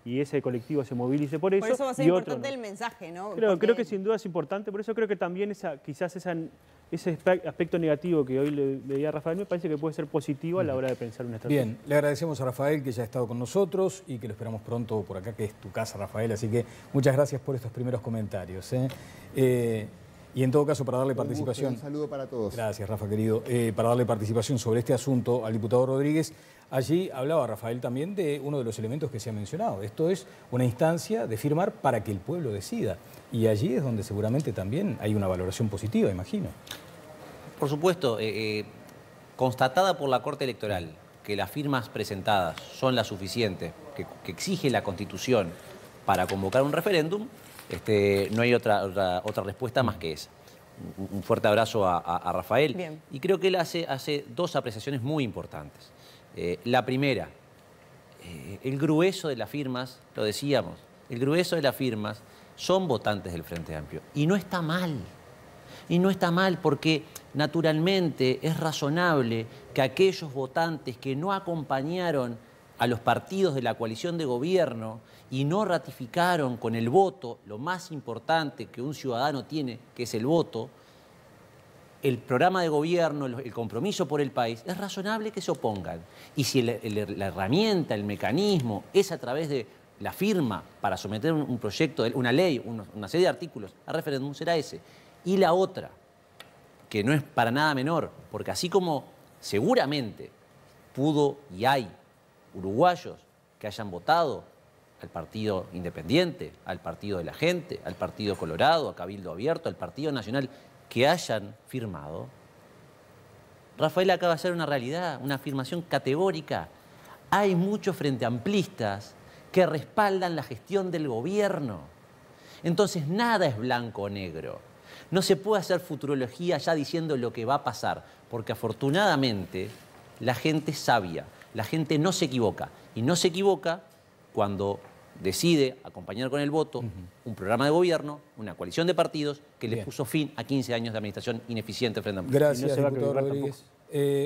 y ese colectivo se movilice por eso. Por eso va a ser importante el mensaje, ¿no? Creo que sin duda es importante, por eso creo que también quizás ese aspecto negativo que hoy le leía a Rafael me parece que puede ser positivo a la hora de pensar una estrategia. Bien, le agradecemos a Rafael que ya ha estado con nosotros y que lo esperamos pronto por acá, que es tu casa, Rafael, así que muchas gracias por estos primeros comentarios. Y en todo caso, para darle participación... Un saludo para todos. Gracias, Rafa, querido. Para darle participación sobre este asunto al diputado Rodríguez, allí hablaba Rafael también de uno de los elementos que se ha mencionado. Esto es una instancia de firmar para que el pueblo decida. Y allí es donde seguramente también hay una valoración positiva, imagino. Por supuesto, constatada por la Corte Electoral que las firmas presentadas son las suficientes, que exige la Constitución para convocar un referéndum, no hay otra respuesta más que esa. Un fuerte abrazo a Rafael. Bien. Y creo que él hace dos apreciaciones muy importantes. La primera, el grueso de las firmas, lo decíamos, el grueso de las firmas son votantes del Frente Amplio. Y no está mal. Y no está mal porque naturalmente es razonable que aquellos votantes que no acompañaron a los partidos de la coalición de gobierno y no ratificaron con el voto lo más importante que un ciudadano tiene, que es el voto, el programa de gobierno, el compromiso por el país, es razonable que se opongan. Y si la herramienta, el mecanismo es a través de la firma para someter un proyecto, una ley, una serie de artículos a referéndum, será ese. Y la otra, que no es para nada menor, porque así como seguramente pudo y hay uruguayos que hayan votado al Partido Independiente, al Partido de la Gente, al Partido Colorado, a Cabildo Abierto, al Partido Nacional, que hayan firmado, Rafael acaba de hacer una realidad, una afirmación categórica. Hay muchos frenteamplistas que respaldan la gestión del gobierno. Entonces nada es blanco o negro. No se puede hacer futurología ya diciendo lo que va a pasar, porque afortunadamente la gente es sabia, la gente no se equivoca. Y no se equivoca cuando decide acompañar con el voto un programa de gobierno, una coalición de partidos que le puso fin a 15 años de administración ineficiente frente a... Gracias, diputado Rodríguez.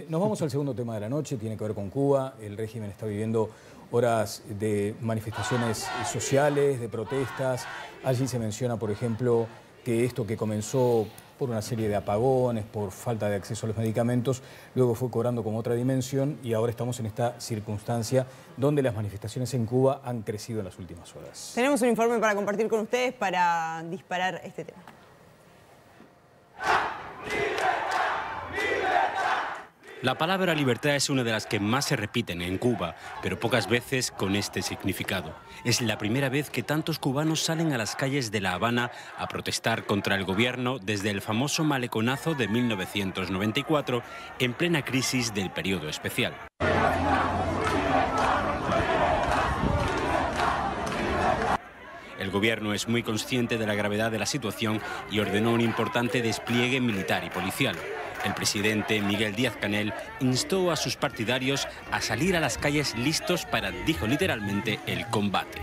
Nos vamos al segundo tema de la noche, tiene que ver con Cuba. El régimen está viviendo horas de manifestaciones sociales, de protestas. Allí se menciona, por ejemplo, que esto que comenzó por una serie de apagones, por falta de acceso a los medicamentos, luego fue cobrando como otra dimensión y ahora estamos en esta circunstancia donde las manifestaciones en Cuba han crecido en las últimas horas. Tenemos un informe para compartir con ustedes para disparar este tema. La palabra libertad es una de las que más se repiten en Cuba, pero pocas veces con este significado. Es la primera vez que tantos cubanos salen a las calles de La Habana a protestar contra el gobierno desde el famoso maleconazo de 1994, en plena crisis del periodo especial. El gobierno es muy consciente de la gravedad de la situación y ordenó un importante despliegue militar y policial. El presidente Miguel Díaz-Canel instó a sus partidarios a salir a las calles listos para, dijo literalmente, el combate.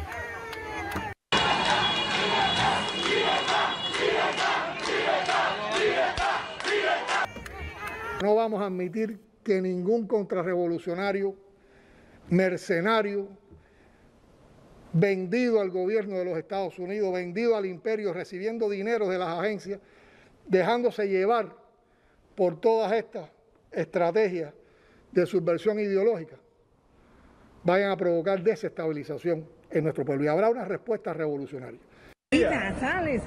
No vamos a admitir que ningún contrarrevolucionario, mercenario, vendido al gobierno de los Estados Unidos, vendido al imperio, recibiendo dinero de las agencias, dejándose llevar por todas estas estrategias de subversión ideológica, vayan a provocar desestabilización en nuestro pueblo. Y habrá una respuesta revolucionaria. Sale.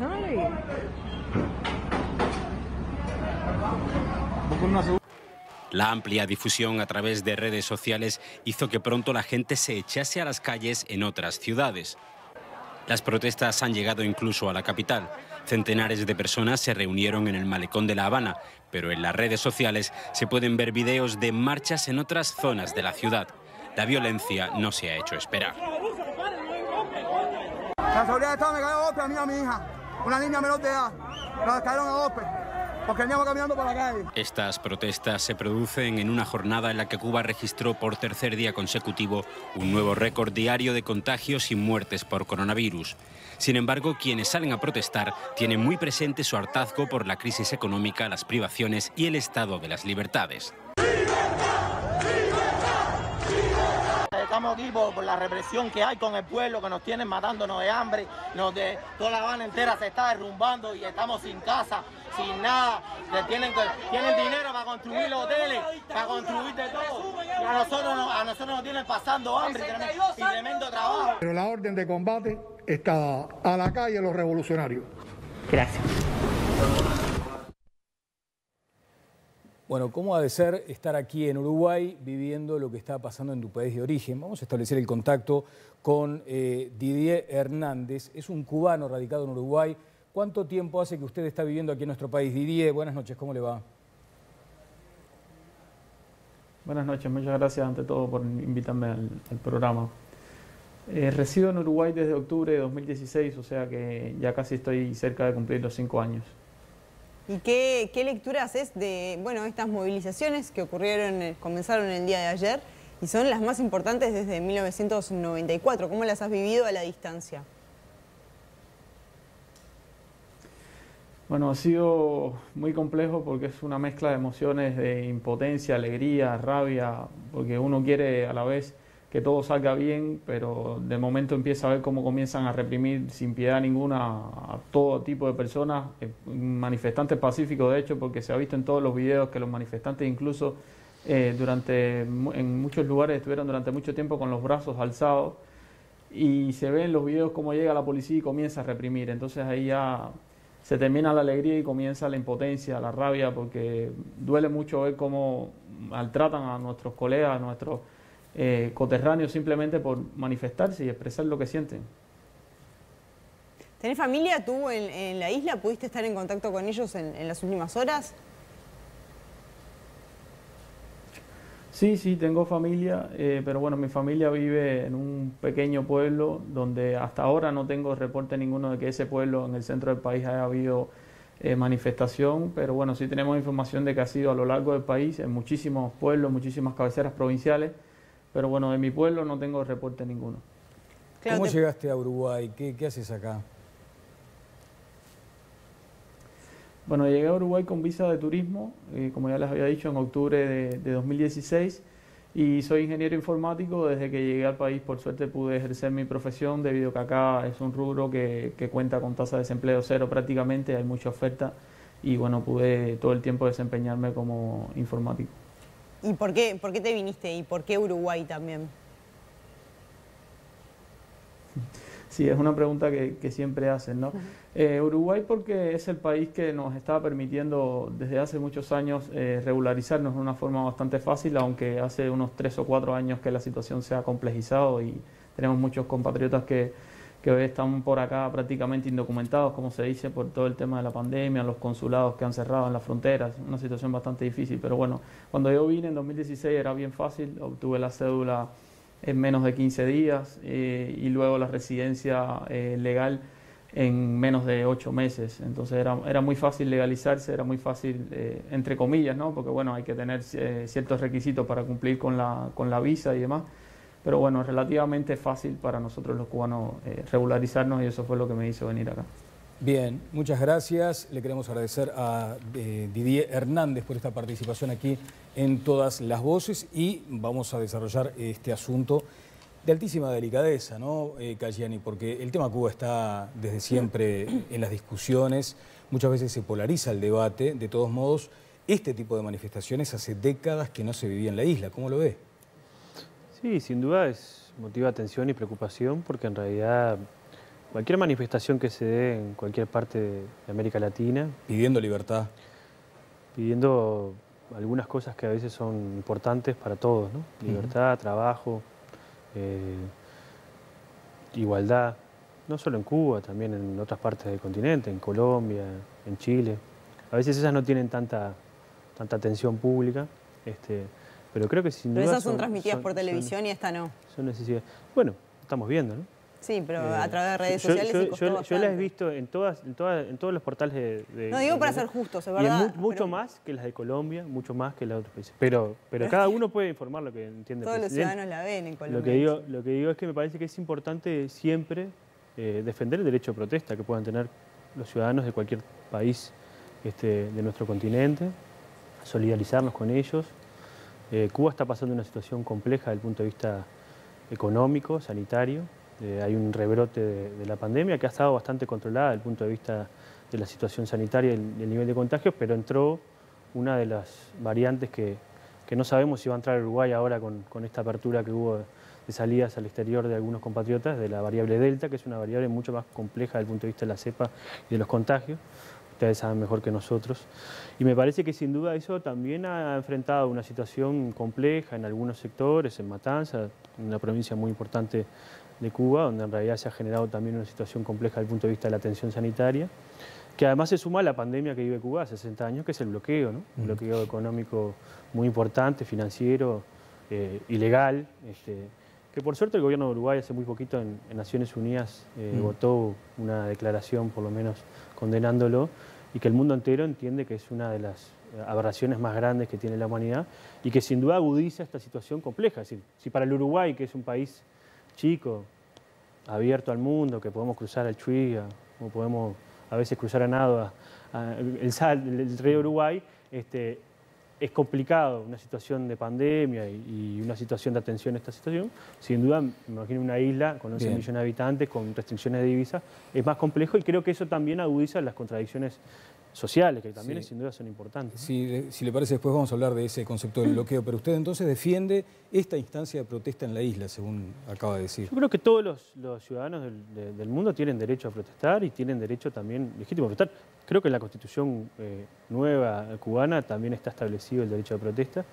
La amplia difusión a través de redes sociales hizo que pronto la gente se echase a las calles en otras ciudades. Las protestas han llegado incluso a la capital. Centenares de personas se reunieron en el malecón de La Habana, pero en las redes sociales se pueden ver videos de marchas en otras zonas de la ciudad. La violencia no se ha hecho esperar. La seguridad de Estado me cayó a golpe a mí y a mi hija, una niña menor de edad. Nos cayeron a golpe porque veníamos caminando por la calle. Estas protestas se producen en una jornada en la que Cuba registró por tercer día consecutivo un nuevo récord diario de contagios y muertes por coronavirus. Sin embargo, quienes salen a protestar tienen muy presente su hartazgo por la crisis económica, las privaciones y el estado de las libertades. Estamos aquí por la represión que hay con el pueblo, que nos tienen matándonos de hambre, toda La Habana entera se está derrumbando y estamos sin casa, sin nada. Tienen dinero para construir los hoteles, para construir de todo. Y a nosotros nos tienen pasando hambre y tremendo trabajo. Pero la orden de combate está a la calle los revolucionarios. Gracias. Bueno, ¿cómo ha de ser estar aquí en Uruguay viviendo lo que está pasando en tu país de origen? Vamos a establecer el contacto con Didier Hernández. Es un cubano radicado en Uruguay. ¿Cuánto tiempo hace que usted está viviendo aquí en nuestro país? Didier, buenas noches, ¿cómo le va? Buenas noches, muchas gracias ante todo por invitarme al programa. Resido en Uruguay desde octubre de 2016, o sea que ya casi estoy cerca de cumplir los 5 años. ¿Y qué lectura haces de estas movilizaciones que comenzaron el día de ayer y son las más importantes desde 1994? ¿Cómo las has vivido a la distancia? Bueno, ha sido muy complejo porque es una mezcla de emociones de impotencia, alegría, rabia, porque uno quiere a la vez que todo salga bien, pero de momento empieza a ver cómo comienzan a reprimir sin piedad ninguna a todo tipo de personas, manifestantes pacíficos de hecho, porque se ha visto en todos los videos que los manifestantes incluso en muchos lugares estuvieron durante mucho tiempo con los brazos alzados y se ve en los videos cómo llega la policía y comienza a reprimir. Entonces ahí ya se termina la alegría y comienza la impotencia, la rabia, porque duele mucho ver cómo maltratan a nuestros colegas, a nuestros coterráneos simplemente por manifestarse y expresar lo que sienten. ¿Tenés familia tú en la isla? ¿Pudiste estar en contacto con ellos en las últimas horas? Sí, tengo familia, pero bueno, mi familia vive en un pequeño pueblo donde hasta ahora no tengo reporte ninguno de que ese pueblo en el centro del país haya habido manifestación, pero bueno, sí tenemos información de que ha sido a lo largo del país, en muchísimos pueblos, muchísimas cabeceras provinciales, pero bueno, de mi pueblo no tengo reporte ninguno. ¿Cómo llegaste a Uruguay? ¿Qué haces acá? Bueno, llegué a Uruguay con visa de turismo, como ya les había dicho, en octubre de 2016. Y soy ingeniero informático. Desde que llegué al país, por suerte, pude ejercer mi profesión, debido a que acá es un rubro que cuenta con tasa de desempleo cero prácticamente, hay mucha oferta y bueno, pude todo el tiempo desempeñarme como informático. ¿Y por qué te viniste y por qué Uruguay también? Sí, es una pregunta que siempre hacen, ¿no? Uruguay porque es el país que nos está permitiendo desde hace muchos años regularizarnos de una forma bastante fácil, aunque hace unos 3 o 4 años que la situación se ha complejizado y tenemos muchos compatriotas que hoy están por acá prácticamente indocumentados, como se dice, por todo el tema de la pandemia, los consulados que han cerrado en las fronteras, una situación bastante difícil. Pero bueno, cuando yo vine en 2016 era bien fácil, obtuve la cédula en menos de 15 días y luego la residencia legal en menos de 8 meses. Entonces era muy fácil legalizarse, era muy fácil, entre comillas, ¿no? Porque bueno, hay que tener ciertos requisitos para cumplir con la visa y demás. Pero bueno, relativamente fácil para nosotros los cubanos regularizarnos y eso fue lo que me hizo venir acá. Bien, muchas gracias. Le queremos agradecer a Didier Hernández por esta participación aquí en Todas las Voces y vamos a desarrollar este asunto de altísima delicadeza, ¿no, Cayani? Porque el tema Cuba está desde siempre en las discusiones, muchas veces se polariza el debate. De todos modos, este tipo de manifestaciones hace décadas que no se vivía en la isla. ¿Cómo lo ve? Sí, sin duda motiva atención y preocupación porque en realidad cualquier manifestación que se dé en cualquier parte de América Latina... Pidiendo libertad. Pidiendo algunas cosas que a veces son importantes para todos, ¿no? Libertad, trabajo, igualdad, no solo en Cuba, también en otras partes del continente, en Colombia, en Chile. A veces esas no tienen tanta atención pública, pero creo que sin duda... Pero esas son transmitidas por televisión y esta no. Son necesidades. Bueno, estamos viendo, ¿no? Sí, pero a través de redes sociales yo las he visto en todos los portales de no digo para ser justos, es verdad. Y mucho más que las de Colombia, mucho más que las de otros países. Pero cada uno puede informar lo que entiende. Todos los ciudadanos la ven en Colombia. Lo que digo es que me parece que es importante siempre defender el derecho de protesta que puedan tener los ciudadanos de cualquier país de nuestro continente, solidarizarnos con ellos. Cuba está pasando una situación compleja desde el punto de vista económico, sanitario. Hay un rebrote de la pandemia que ha estado bastante controlada desde el punto de vista de la situación sanitaria y el nivel de contagios, pero entró una de las variantes que no sabemos si va a entrar a Uruguay ahora con esta apertura que hubo de salidas al exterior de algunos compatriotas, de la variable Delta, que es una variable mucho más compleja desde el punto de vista de la cepa y de los contagios. Ustedes saben mejor que nosotros. Y me parece que sin duda eso también ha enfrentado una situación compleja en algunos sectores, en Matanzas, una provincia muy importante de Cuba, donde en realidad se ha generado también una situación compleja desde el punto de vista de la atención sanitaria, que además se suma a la pandemia que vive Cuba hace 60 años, que es el bloqueo, ¿no? Un bloqueo económico muy importante, financiero, ilegal, que por suerte el gobierno de Uruguay hace muy poquito en Naciones Unidas votó una declaración, por lo menos, condenándolo, y que el mundo entero entiende que es una de las aberraciones más grandes que tiene la humanidad y que sin duda agudiza esta situación compleja. Es decir, si para el Uruguay, que es un país chico, abierto al mundo, que podemos cruzar el Chuy, o podemos a veces cruzar a nado el río Uruguay, es complicado una situación de pandemia y una situación de atención a esta situación. Sin duda, me imagino una isla con 11 millones de habitantes, con restricciones de divisas, es más complejo y creo que eso también agudiza las contradicciones sociales, que también sin duda son importantes. Sí, si le parece, después vamos a hablar de ese concepto del bloqueo, pero usted entonces defiende esta instancia de protesta en la isla, según acaba de decir. Yo creo que todos los ciudadanos del mundo tienen derecho a protestar y tienen derecho también legítimo a protestar. Creo que en la Constitución nueva cubana también está establecido el derecho de protesta,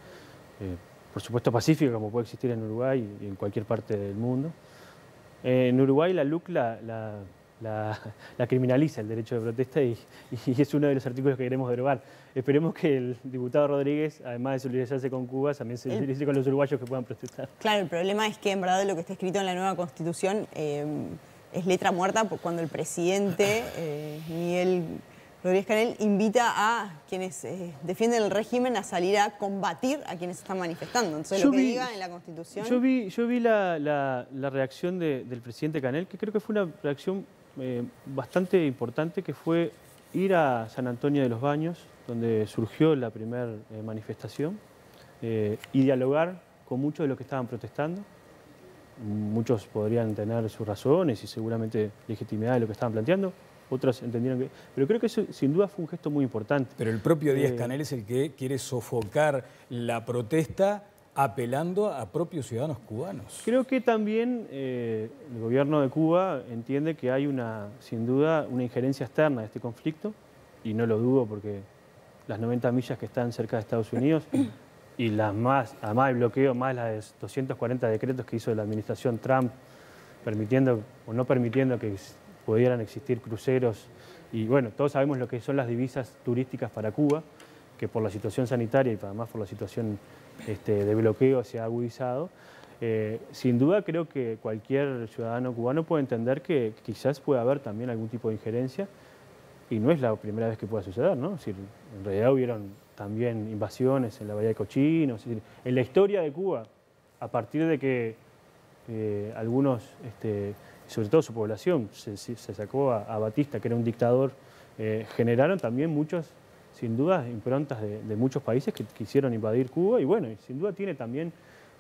por supuesto pacífico, como puede existir en Uruguay y en cualquier parte del mundo. En Uruguay la LUC la criminaliza el derecho de protesta y es uno de los artículos que queremos derogar. Esperemos que el diputado Rodríguez, además de solidarizarse con Cuba, también se solidarice con los uruguayos que puedan protestar. Claro, el problema es que en verdad lo que está escrito en la nueva Constitución es letra muerta cuando el presidente Miguel Rodríguez Canel invita a quienes defienden el régimen a salir a combatir a quienes están manifestando. Entonces lo que diga en la Constitución... Yo vi la reacción del presidente Canel, que creo que fue una reacción bastante importante, que fue ir a San Antonio de los Baños, donde surgió la primera manifestación, y dialogar con muchos de los que estaban protestando. Muchos podrían tener sus razones y seguramente legitimidad de lo que estaban planteando. Otros entendieron que... Pero creo que eso sin duda fue un gesto muy importante. Pero el propio Díaz-Canel es el que quiere sofocar la protesta apelando a propios ciudadanos cubanos. Creo que también el gobierno de Cuba entiende que hay sin duda una injerencia externa de este conflicto, y no lo dudo porque las 90 millas que están cerca de Estados Unidos y además el bloqueo, más las de 240 decretos que hizo la administración Trump, permitiendo o no permitiendo que pudieran existir cruceros. Y bueno, todos sabemos lo que son las divisas turísticas para Cuba, que por la situación sanitaria y además por la situación de bloqueo se ha agudizado. Sin duda creo que cualquier ciudadano cubano puede entender que quizás puede haber también algún tipo de injerencia, y no es la primera vez que pueda suceder, ¿no? Es decir, en realidad hubieron también invasiones en la Bahía de Cochinos. Es decir, en la historia de Cuba, a partir de que algunos, sobre todo su población, se sacó a Batista, que era un dictador, generaron también muchos, sin duda, improntas de muchos países que quisieron invadir Cuba, y bueno, sin duda tiene también,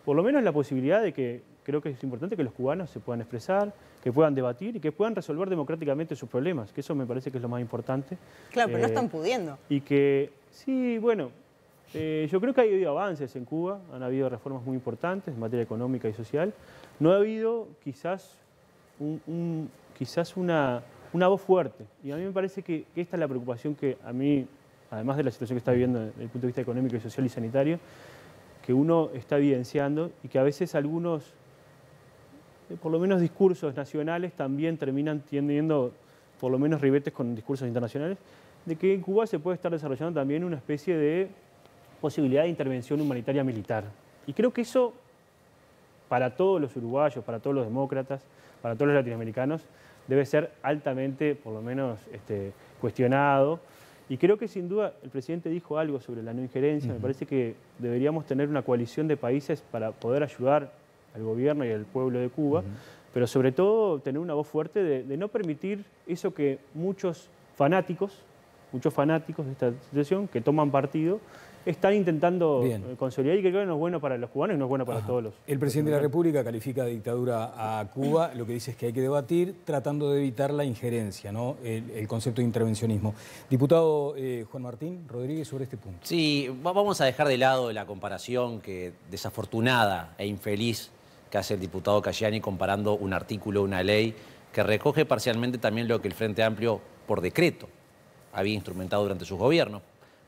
por lo menos la posibilidad de que, creo que es importante que los cubanos se puedan expresar, que puedan debatir y que puedan resolver democráticamente sus problemas, que eso me parece que es lo más importante. Claro, pero no están pudiendo. Y que, sí, bueno, yo creo que ha habido avances en Cuba, han habido reformas muy importantes en materia económica y social. No ha habido quizás una voz fuerte, y a mí me parece que esta es la preocupación que a mí, además de la situación que está viviendo desde el punto de vista económico y social y sanitario, que uno está evidenciando, y que a veces algunos, por lo menos discursos nacionales, también terminan teniendo por lo menos ribetes con discursos internacionales, de que en Cuba se puede estar desarrollando también una especie de posibilidad de intervención humanitaria militar. Y creo que eso, para todos los uruguayos, para todos los demócratas, para todos los latinoamericanos, debe ser altamente, por lo menos, cuestionado. Y creo que sin duda el presidente dijo algo sobre la no injerencia. Me parece que deberíamos tener una coalición de países para poder ayudar al gobierno y al pueblo de Cuba, pero sobre todo tener una voz fuerte de no permitir eso que muchos fanáticos de esta situación, que toman partido, están intentando consolidar, y que creo que no es bueno para los cubanos y no es bueno para todos los... El presidente de la República califica de dictadura a Cuba, lo que dice es que hay que debatir tratando de evitar la injerencia, ¿no? El concepto de intervencionismo. Diputado Juan Martín Rodríguez, sobre este punto. Sí, vamos a dejar de lado la comparación que desafortunada e infeliz que hace el diputado Cayani comparando un artículo, una ley, que recoge parcialmente también lo que el Frente Amplio, por decreto, había instrumentado durante sus gobiernos,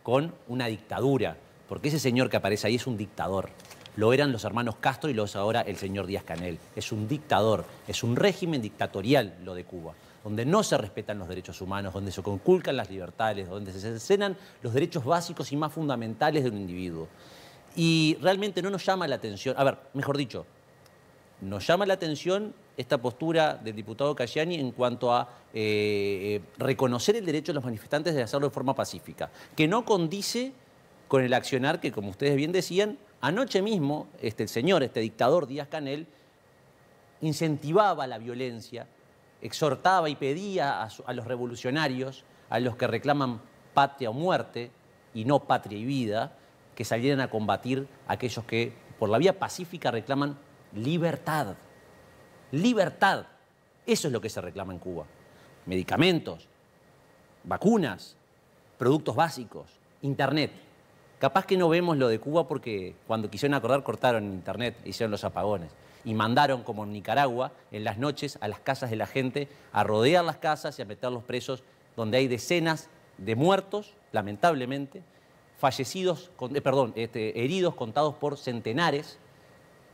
con una dictadura, porque ese señor que aparece ahí es un dictador. Lo eran los hermanos Castro y lo es ahora el señor Díaz-Canel. Es un dictador, es un régimen dictatorial lo de Cuba, donde no se respetan los derechos humanos, donde se conculcan las libertades, donde se cercenan los derechos básicos y más fundamentales de un individuo. Y realmente no nos llama la atención, mejor dicho, nos llama la atención esta postura del diputado Cayani en cuanto a reconocer el derecho de los manifestantes de hacerlo de forma pacífica, que no condice con el accionar que, como ustedes bien decían, anoche mismo el dictador Díaz-Canel incentivaba la violencia, exhortaba y pedía a los revolucionarios, a los que reclaman patria o muerte y no patria y vida, que salieran a combatir a aquellos que por la vía pacífica reclaman libertad. Libertad. Eso es lo que se reclama en Cuba. Medicamentos, vacunas, productos básicos, internet. Capaz que no vemos lo de Cuba porque cuando quisieron acordar cortaron internet, hicieron los apagones. Y mandaron, como en Nicaragua, en las noches a las casas de la gente a rodear las casas y a meterlos presos, donde hay decenas de muertos, lamentablemente, heridos contados por centenares.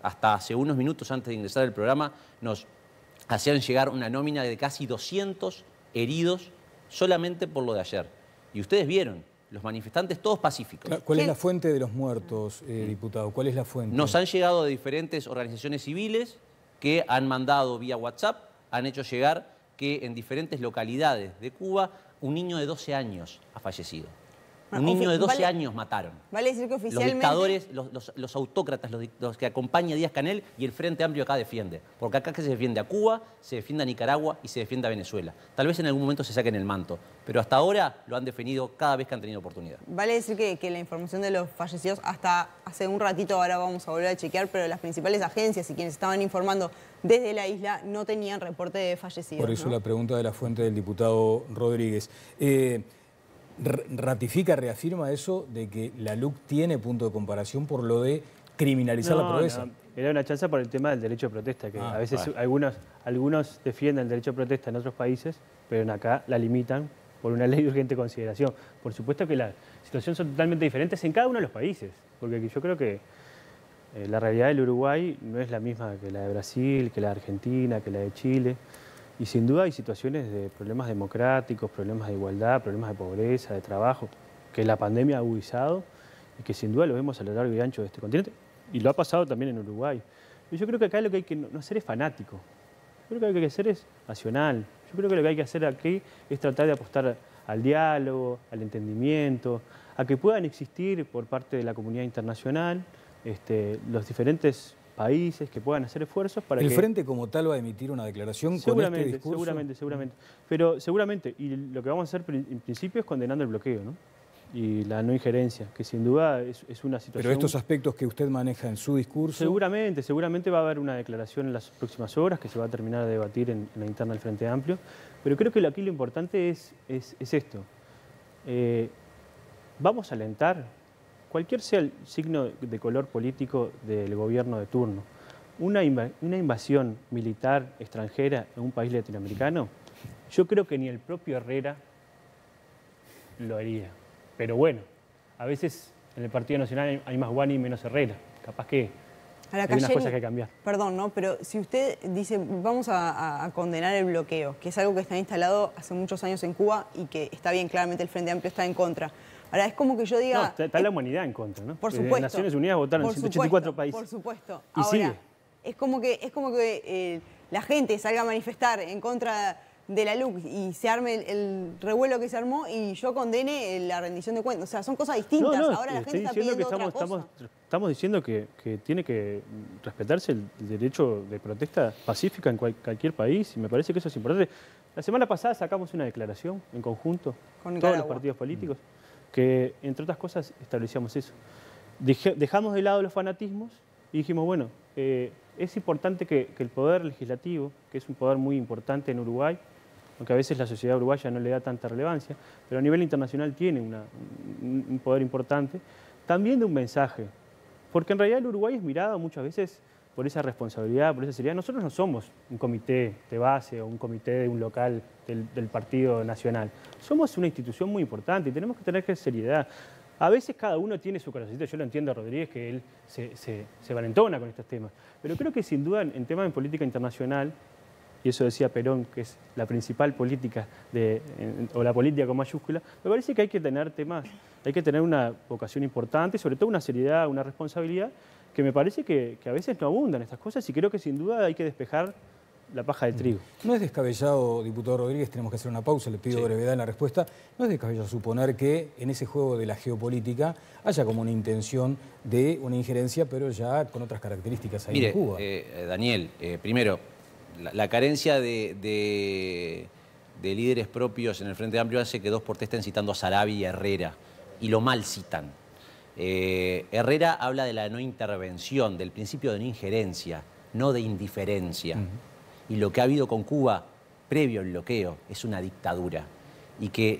Hasta hace unos minutos antes de ingresar al programa nos hacían llegar una nómina de casi 200 heridos solamente por lo de ayer. Y ustedes vieron, los manifestantes todos pacíficos. ¿Cuál es la fuente de los muertos, diputado? ¿Cuál es la fuente? Nos han llegado de diferentes organizaciones civiles que han mandado vía WhatsApp, han hecho llegar que en diferentes localidades de Cuba un niño de 12 años ha fallecido. Un niño de 12 años mataron. Vale decir que oficialmente... Los dictadores, los autócratas, los que acompaña a Díaz-Canel y el Frente Amplio acá defiende. Porque acá que se defiende a Cuba, se defiende a Nicaragua y se defiende a Venezuela. Tal vez en algún momento se saquen el manto, pero hasta ahora lo han defendido cada vez que han tenido oportunidad. Vale decir que la información de los fallecidos hasta hace un ratito, ahora vamos a volver a chequear, pero las principales agencias y quienes estaban informando desde la isla no tenían reporte de fallecidos. Por eso ¿no? la pregunta de la fuente del diputado Rodríguez. ¿Ratifica, reafirma eso de que la LUC tiene punto de comparación por lo de criminalizar la protesta? No, era una chance por el tema del derecho de protesta, que a veces algunos defienden el derecho de protesta en otros países, pero acá la limitan por una ley de urgente consideración. Por supuesto que las situaciones son totalmente diferentes en cada uno de los países, porque yo creo que la realidad del Uruguay no es la misma que la de Brasil, que la de Argentina, que la de Chile. Y sin duda hay situaciones de problemas democráticos, problemas de igualdad, problemas de pobreza, de trabajo, que la pandemia ha agudizado y que sin duda lo vemos a lo largo y ancho de este continente. Y lo ha pasado también en Uruguay. Y yo creo que acá lo que hay que no hacer es fanático. Yo creo que lo que hay que hacer es nacional. Yo creo que lo que hay que hacer aquí es tratar de apostar al diálogo, al entendimiento, a que puedan existir por parte de la comunidad internacional los diferentes países que puedan hacer esfuerzos para que... ¿El Frente como tal va a emitir una declaración con este discurso? Seguramente. Pero seguramente, y lo que vamos a hacer en principio es condenando el bloqueo, ¿no? Y la no injerencia, que sin duda es una situación... Pero estos aspectos que usted maneja en su discurso... Seguramente va a haber una declaración en las próximas horas que se va a terminar de debatir en la interna del Frente Amplio, pero creo que aquí lo importante es esto. Vamos a alentar, cualquier sea el signo de color político del gobierno de turno, una invasión militar extranjera en un país latinoamericano, yo creo que ni el propio Herrera lo haría. Pero bueno, a veces en el Partido Nacional hay más Guani y menos Herrera. Capaz que hay unas cosas que cambiar. Perdón, ¿no? Pero si usted dice, vamos a condenar el bloqueo, que es algo que está instalado hace muchos años en Cuba y que está bien, claramente el Frente Amplio está en contra. Ahora, es como que yo diga... No, está la humanidad en contra, ¿no? Por supuesto. Naciones Unidas votaron en 184 países. Por supuesto. Y ahora, sigue. es como que la gente salga a manifestar en contra de la LUC y se arme el revuelo que se armó y yo condene la rendición de cuentas. O sea, son cosas distintas. Ahora la gente está pidiendo otra cosa. Estamos diciendo que tiene que respetarse el derecho de protesta pacífica en cualquier país y me parece que eso es importante. La semana pasada sacamos una declaración en conjunto, con todos los partidos políticos, que entre otras cosas establecíamos eso. Dejamos de lado los fanatismos y dijimos, bueno, es importante que el poder legislativo, que es un poder muy importante en Uruguay, aunque a veces la sociedad uruguaya no le da tanta relevancia, pero a nivel internacional tiene un poder importante, también de un mensaje. Porque en realidad el Uruguay es mirado muchas veces por esa responsabilidad, por esa seriedad. Nosotros no somos un comité de base o un comité de un local del Partido Nacional. Somos una institución muy importante y tenemos que tener seriedad. A veces cada uno tiene su corazoncito. Yo lo entiendo a Rodríguez, que él se valentona con estos temas. Pero creo que sin duda en temas de política internacional, y eso decía Perón, que es la principal política, o la política con mayúscula, me parece que hay que tener temas, hay que tener una vocación importante, sobre todo una seriedad, una responsabilidad, que me parece que a veces no abundan estas cosas y creo que sin duda hay que despejar la paja del trigo. No es descabellado, diputado Rodríguez, tenemos que hacer una pausa, le pido brevedad en la respuesta, no es descabellado suponer que en ese juego de la geopolítica haya como una intención de una injerencia, pero ya con otras características ahí en Cuba. Daniel, primero, la carencia de líderes propios en el Frente Amplio hace que dos por tres estén citando a Sarabia y a Herrera, y lo mal citan. Herrera habla de la no intervención, del principio de no injerencia, no de indiferencia. Y lo que ha habido con Cuba previo al bloqueo es una dictadura y que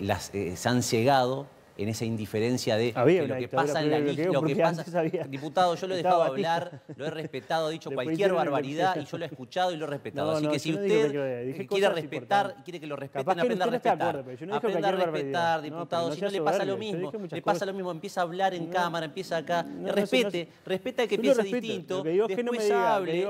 se han cegado en esa indiferencia de que lo que pasa en la lista, lo que pasa... Diputado, yo lo he dejado hablar, lo he respetado, he dicho cualquier barbaridad y yo lo he escuchado y lo he respetado. Así que si usted quiere respetar, quiere que lo respeten, aprenda a respetar. Aprenda a respetar, diputado, si no le pasa lo mismo. Le pasa lo mismo, empieza a hablar en cámara, empieza acá. Respeta el que piensa distinto, después hable,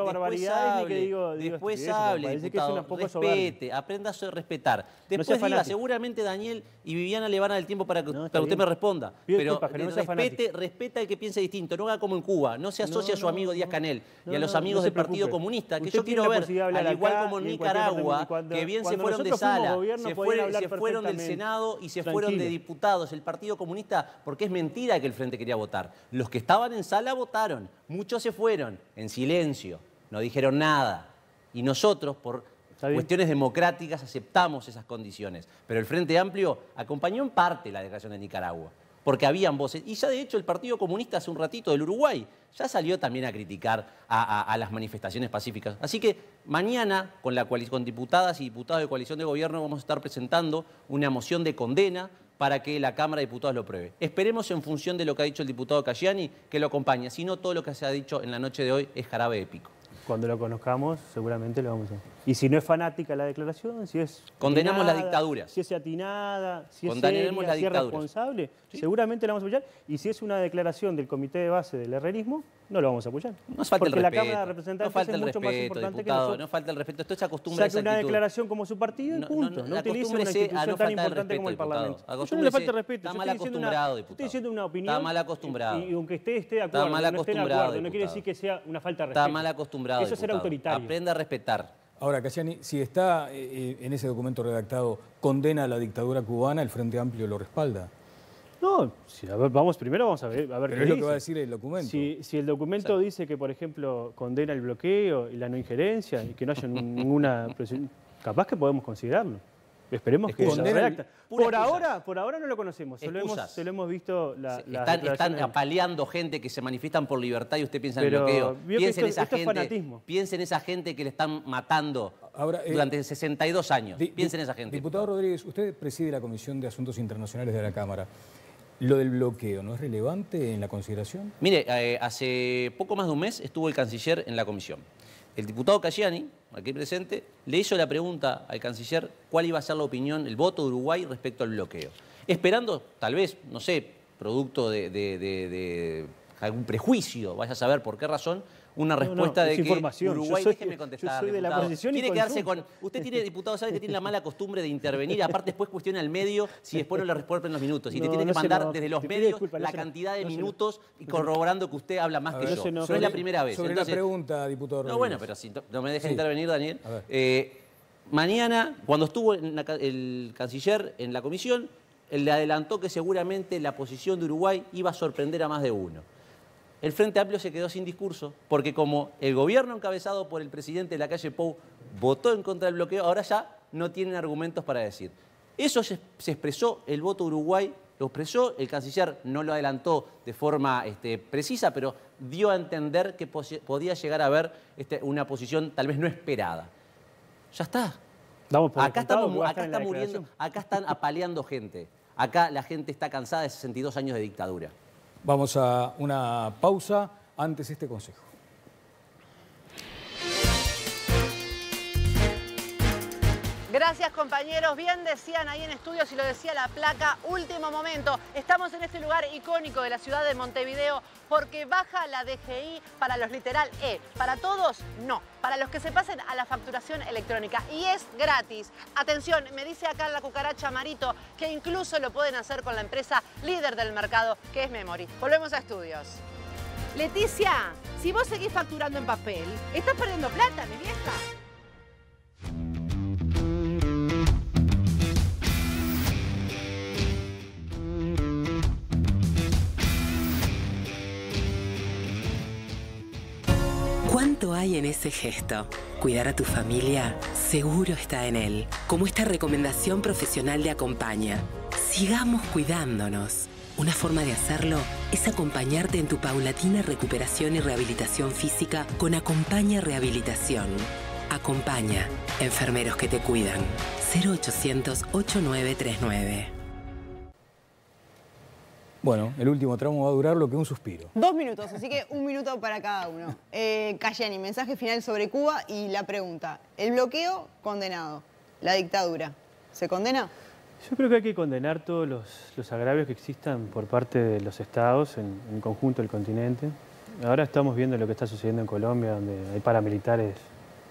después hable, diputado, respete, aprenda a respetar. Después diga, seguramente Daniel y Viviana le van a dar el tiempo para pero usted me responda. Pido Pero disculpas, que no sea fanático. respeta al que piense distinto. No haga como en Cuba. No se asocie a su amigo Díaz-Canel y a los amigos del Partido Comunista, que Usted yo tiene quiero la ver, posibilidad de hablar al igual acá como en y en cualquier Nicaragua, parte del mundo. que bien se Cuando fueron de nosotros fuimos sala, gobierno, se podían hablar fueron del perfectamente. Senado y se Tranquilo. fueron de diputados. El Partido Comunista, porque es mentira que el Frente quería votar. Los que estaban en sala votaron. Muchos se fueron en silencio, no dijeron nada. Y nosotros, por cuestiones democráticas, aceptamos esas condiciones. Pero el Frente Amplio acompañó en parte la declaración de Nicaragua, porque habían voces. Y ya de hecho el Partido Comunista hace un ratito del Uruguay ya salió también a criticar a las manifestaciones pacíficas. Así que mañana con diputadas y diputados de coalición de gobierno vamos a estar presentando una moción de condena para que la Cámara de Diputados lo apruebe. Esperemos, en función de lo que ha dicho el diputado Cayani, que lo acompañe. Si no, todo lo que se ha dicho en la noche de hoy es jarabe de pico. Cuando lo conozcamos, seguramente lo vamos a hacer. Y si no es fanática la declaración, si es... Condenamos atinada, las dictaduras. Si es atinada, si es Condenemos seria, las si es dictaduras. responsable, seguramente la vamos a apoyar. Y si es una declaración del comité de base del herrerismo, no lo vamos a apoyar. No falta Porque el la respeto. Cámara de Representantes No falta es el mucho más respeto, importante diputado. que nosotros. No falta el respeto. Esto es acostumbre Saque una declaración como su partido y punto. No utilice una institución tan importante como el Parlamento. Yo no le falta respeto. Está mal acostumbrado, diputado. Estoy diciendo una opinión. Está mal acostumbrado. Y aunque esté de acuerdo, Está mal no esté de acostumbrado, acuerdo, no quiere decir que sea una falta de respeto. Está mal acostumbrado, Eso es ser diputado. autoritario. Aprenda a respetar. Ahora, Cayani, si está en ese documento redactado condena a la dictadura cubana, ¿el Frente Amplio lo respalda? No, sí, a ver, primero vamos a ver Pero qué es lo dice. que va a decir el documento. Si el documento dice que, por ejemplo, condena el bloqueo y la no ingerencia y que no haya ninguna presión, capaz que podemos considerarlo. Esperemos que se redacta. Por ahora no lo conocemos, se lo hemos visto Están apaleando gente que se manifiestan por libertad y usted piensa en el Pero bloqueo. Piensa en esa esto es gente. fanatismo. Piensa en esa gente que le están matando durante 62 años. Piensa en esa gente. Diputado Rodríguez, usted preside la Comisión de Asuntos Internacionales de la Cámara. ¿Lo del bloqueo no es relevante en la consideración? Mire, hace poco más de un mes estuvo el canciller en la comisión. El diputado Cayani, aquí presente, le hizo la pregunta al canciller cuál iba a ser la opinión, el voto de Uruguay respecto al bloqueo. Esperando, tal vez, no sé, producto de algún prejuicio, vaya a saber por qué razón, una respuesta de que Uruguay, déjeme contestar, yo soy de la posición quiere y quedarse consulto. con... Usted tiene, diputado, sabe que tiene la mala costumbre de intervenir, aparte después cuestiona el medio si después no le responden los minutos. Y te tiene que mandar desde los medios la cantidad de minutos y corroborando que usted habla más que yo. No es la primera vez. Sobre Entonces, la pregunta, diputado Rodríguez. no, bueno, pero si no me deja intervenir, Daniel. Mañana, cuando estuvo el canciller en la comisión, él le adelantó que seguramente la posición de Uruguay iba a sorprender a más de uno. El Frente Amplio se quedó sin discurso, porque como el gobierno encabezado por el presidente Lacalle Pou votó en contra del bloqueo, ahora ya no tienen argumentos para decir. Eso se expresó el voto de Uruguay, lo expresó, el canciller no lo adelantó de forma precisa, pero dio a entender que podía llegar a haber una posición tal vez no esperada. Ya está. Acá están apaleando gente. Acá la gente está cansada de 62 años de dictadura. Vamos a una pausa antes este consejo. Gracias, compañeros. Bien decían ahí en estudios y lo decía la placa, último momento. Estamos en este lugar icónico de la ciudad de Montevideo porque baja la DGI para los literal E. Para todos, no. Para los que se pasen a la facturación electrónica. Y es gratis. Atención, me dice acá la cucaracha Marito que incluso lo pueden hacer con la empresa líder del mercado, que es Memory. Volvemos a estudios. Leticia, si vos seguís facturando en papel, estás perdiendo plata, mi vieja. ¿Cuánto hay en ese gesto? Cuidar a tu familia seguro está en él. Como esta recomendación profesional de Acompaña. Sigamos cuidándonos. Una forma de hacerlo es acompañarte en tu paulatina recuperación y rehabilitación física con Acompaña Rehabilitación. Acompaña. Enfermeros que te cuidan. 0800-8939. Bueno, el último tramo va a durar lo que un suspiro. 2 minutos, así que 1 minuto para cada uno. Cayani, mensaje final sobre Cuba y la pregunta. El bloqueo, condenado. La dictadura, ¿se condena? Yo creo que hay que condenar todos los agravios que existan por parte de los estados en conjunto del continente. Ahora estamos viendo lo que está sucediendo en Colombia, donde hay paramilitares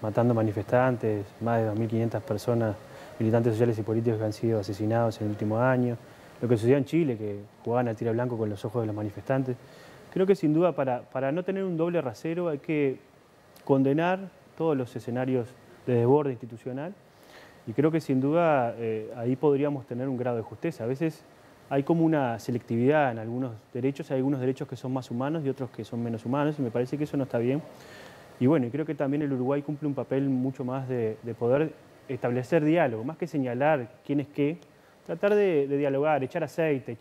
matando manifestantes, más de 2.500 personas, militantes sociales y políticos que han sido asesinados en el último año. lo que sucedió en Chile, que jugaban al tiro blanco con los ojos de los manifestantes. Creo que sin duda para no tener un doble rasero hay que condenar todos los escenarios de desborde institucional y creo que sin duda ahí podríamos tener un grado de justeza. A veces hay como una selectividad en algunos derechos, hay algunos derechos que son más humanos y otros que son menos humanos y me parece que eso no está bien. Y bueno, creo que también el Uruguay cumple un papel mucho más de poder establecer diálogo, más que señalar quién es qué, tratar de dialogar, echar aceite,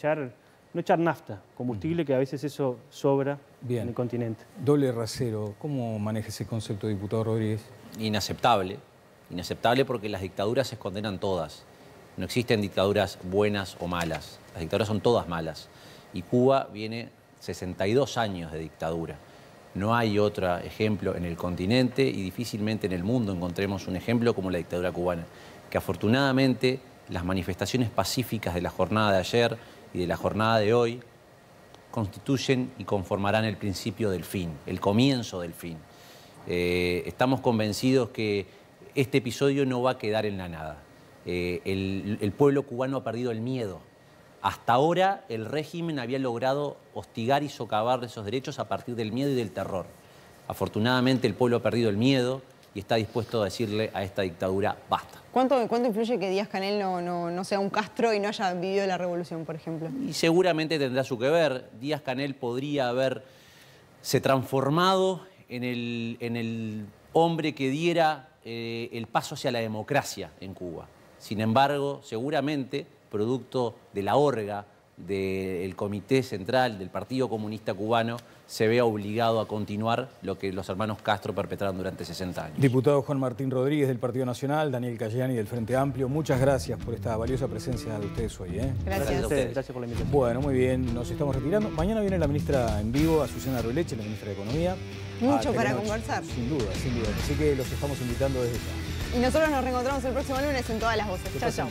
no echar nafta, combustible, que a veces eso sobra en el continente. Doble rasero, ¿cómo maneja ese concepto, diputado Rodríguez? Inaceptable. Inaceptable porque las dictaduras se condenan todas. No existen dictaduras buenas o malas. Las dictaduras son todas malas. Y Cuba viene 62 años de dictadura. No hay otro ejemplo en el continente y difícilmente en el mundo encontremos un ejemplo como la dictadura cubana. Que afortunadamente las manifestaciones pacíficas de la jornada de ayer y de la jornada de hoy constituyen y conformarán el principio del fin, el comienzo del fin. Estamos convencidos que este episodio no va a quedar en la nada. El pueblo cubano ha perdido el miedo. Hasta ahora el régimen había logrado hostigar y socavar esos derechos a partir del miedo y del terror. Afortunadamente el pueblo ha perdido el miedo y está dispuesto a decirle a esta dictadura basta. ¿Cuánto influye que Díaz-Canel no sea un Castro y no haya vivido la revolución, por ejemplo? Y seguramente tendrá su que ver. Díaz-Canel podría haberse transformado en el hombre que diera el paso hacia la democracia en Cuba. Sin embargo, seguramente, producto de la orga del Comité Central del Partido Comunista Cubano, se vea obligado a continuar lo que los hermanos Castro perpetraron durante 60 años. Diputado Juan Martín Rodríguez del Partido Nacional, Daniel Cayani del Frente Amplio, muchas gracias por esta valiosa presencia de ustedes hoy. Gracias a ustedes. Gracias por la invitación. Bueno, muy bien, nos estamos retirando. Mañana viene la ministra en vivo, Azucena Ruileche, la ministra de Economía. Mucho para conversar. Sin duda, sin duda. Así que los estamos invitando desde ya. Y nosotros nos reencontramos el próximo lunes en Todas las Voces. Chao, chao.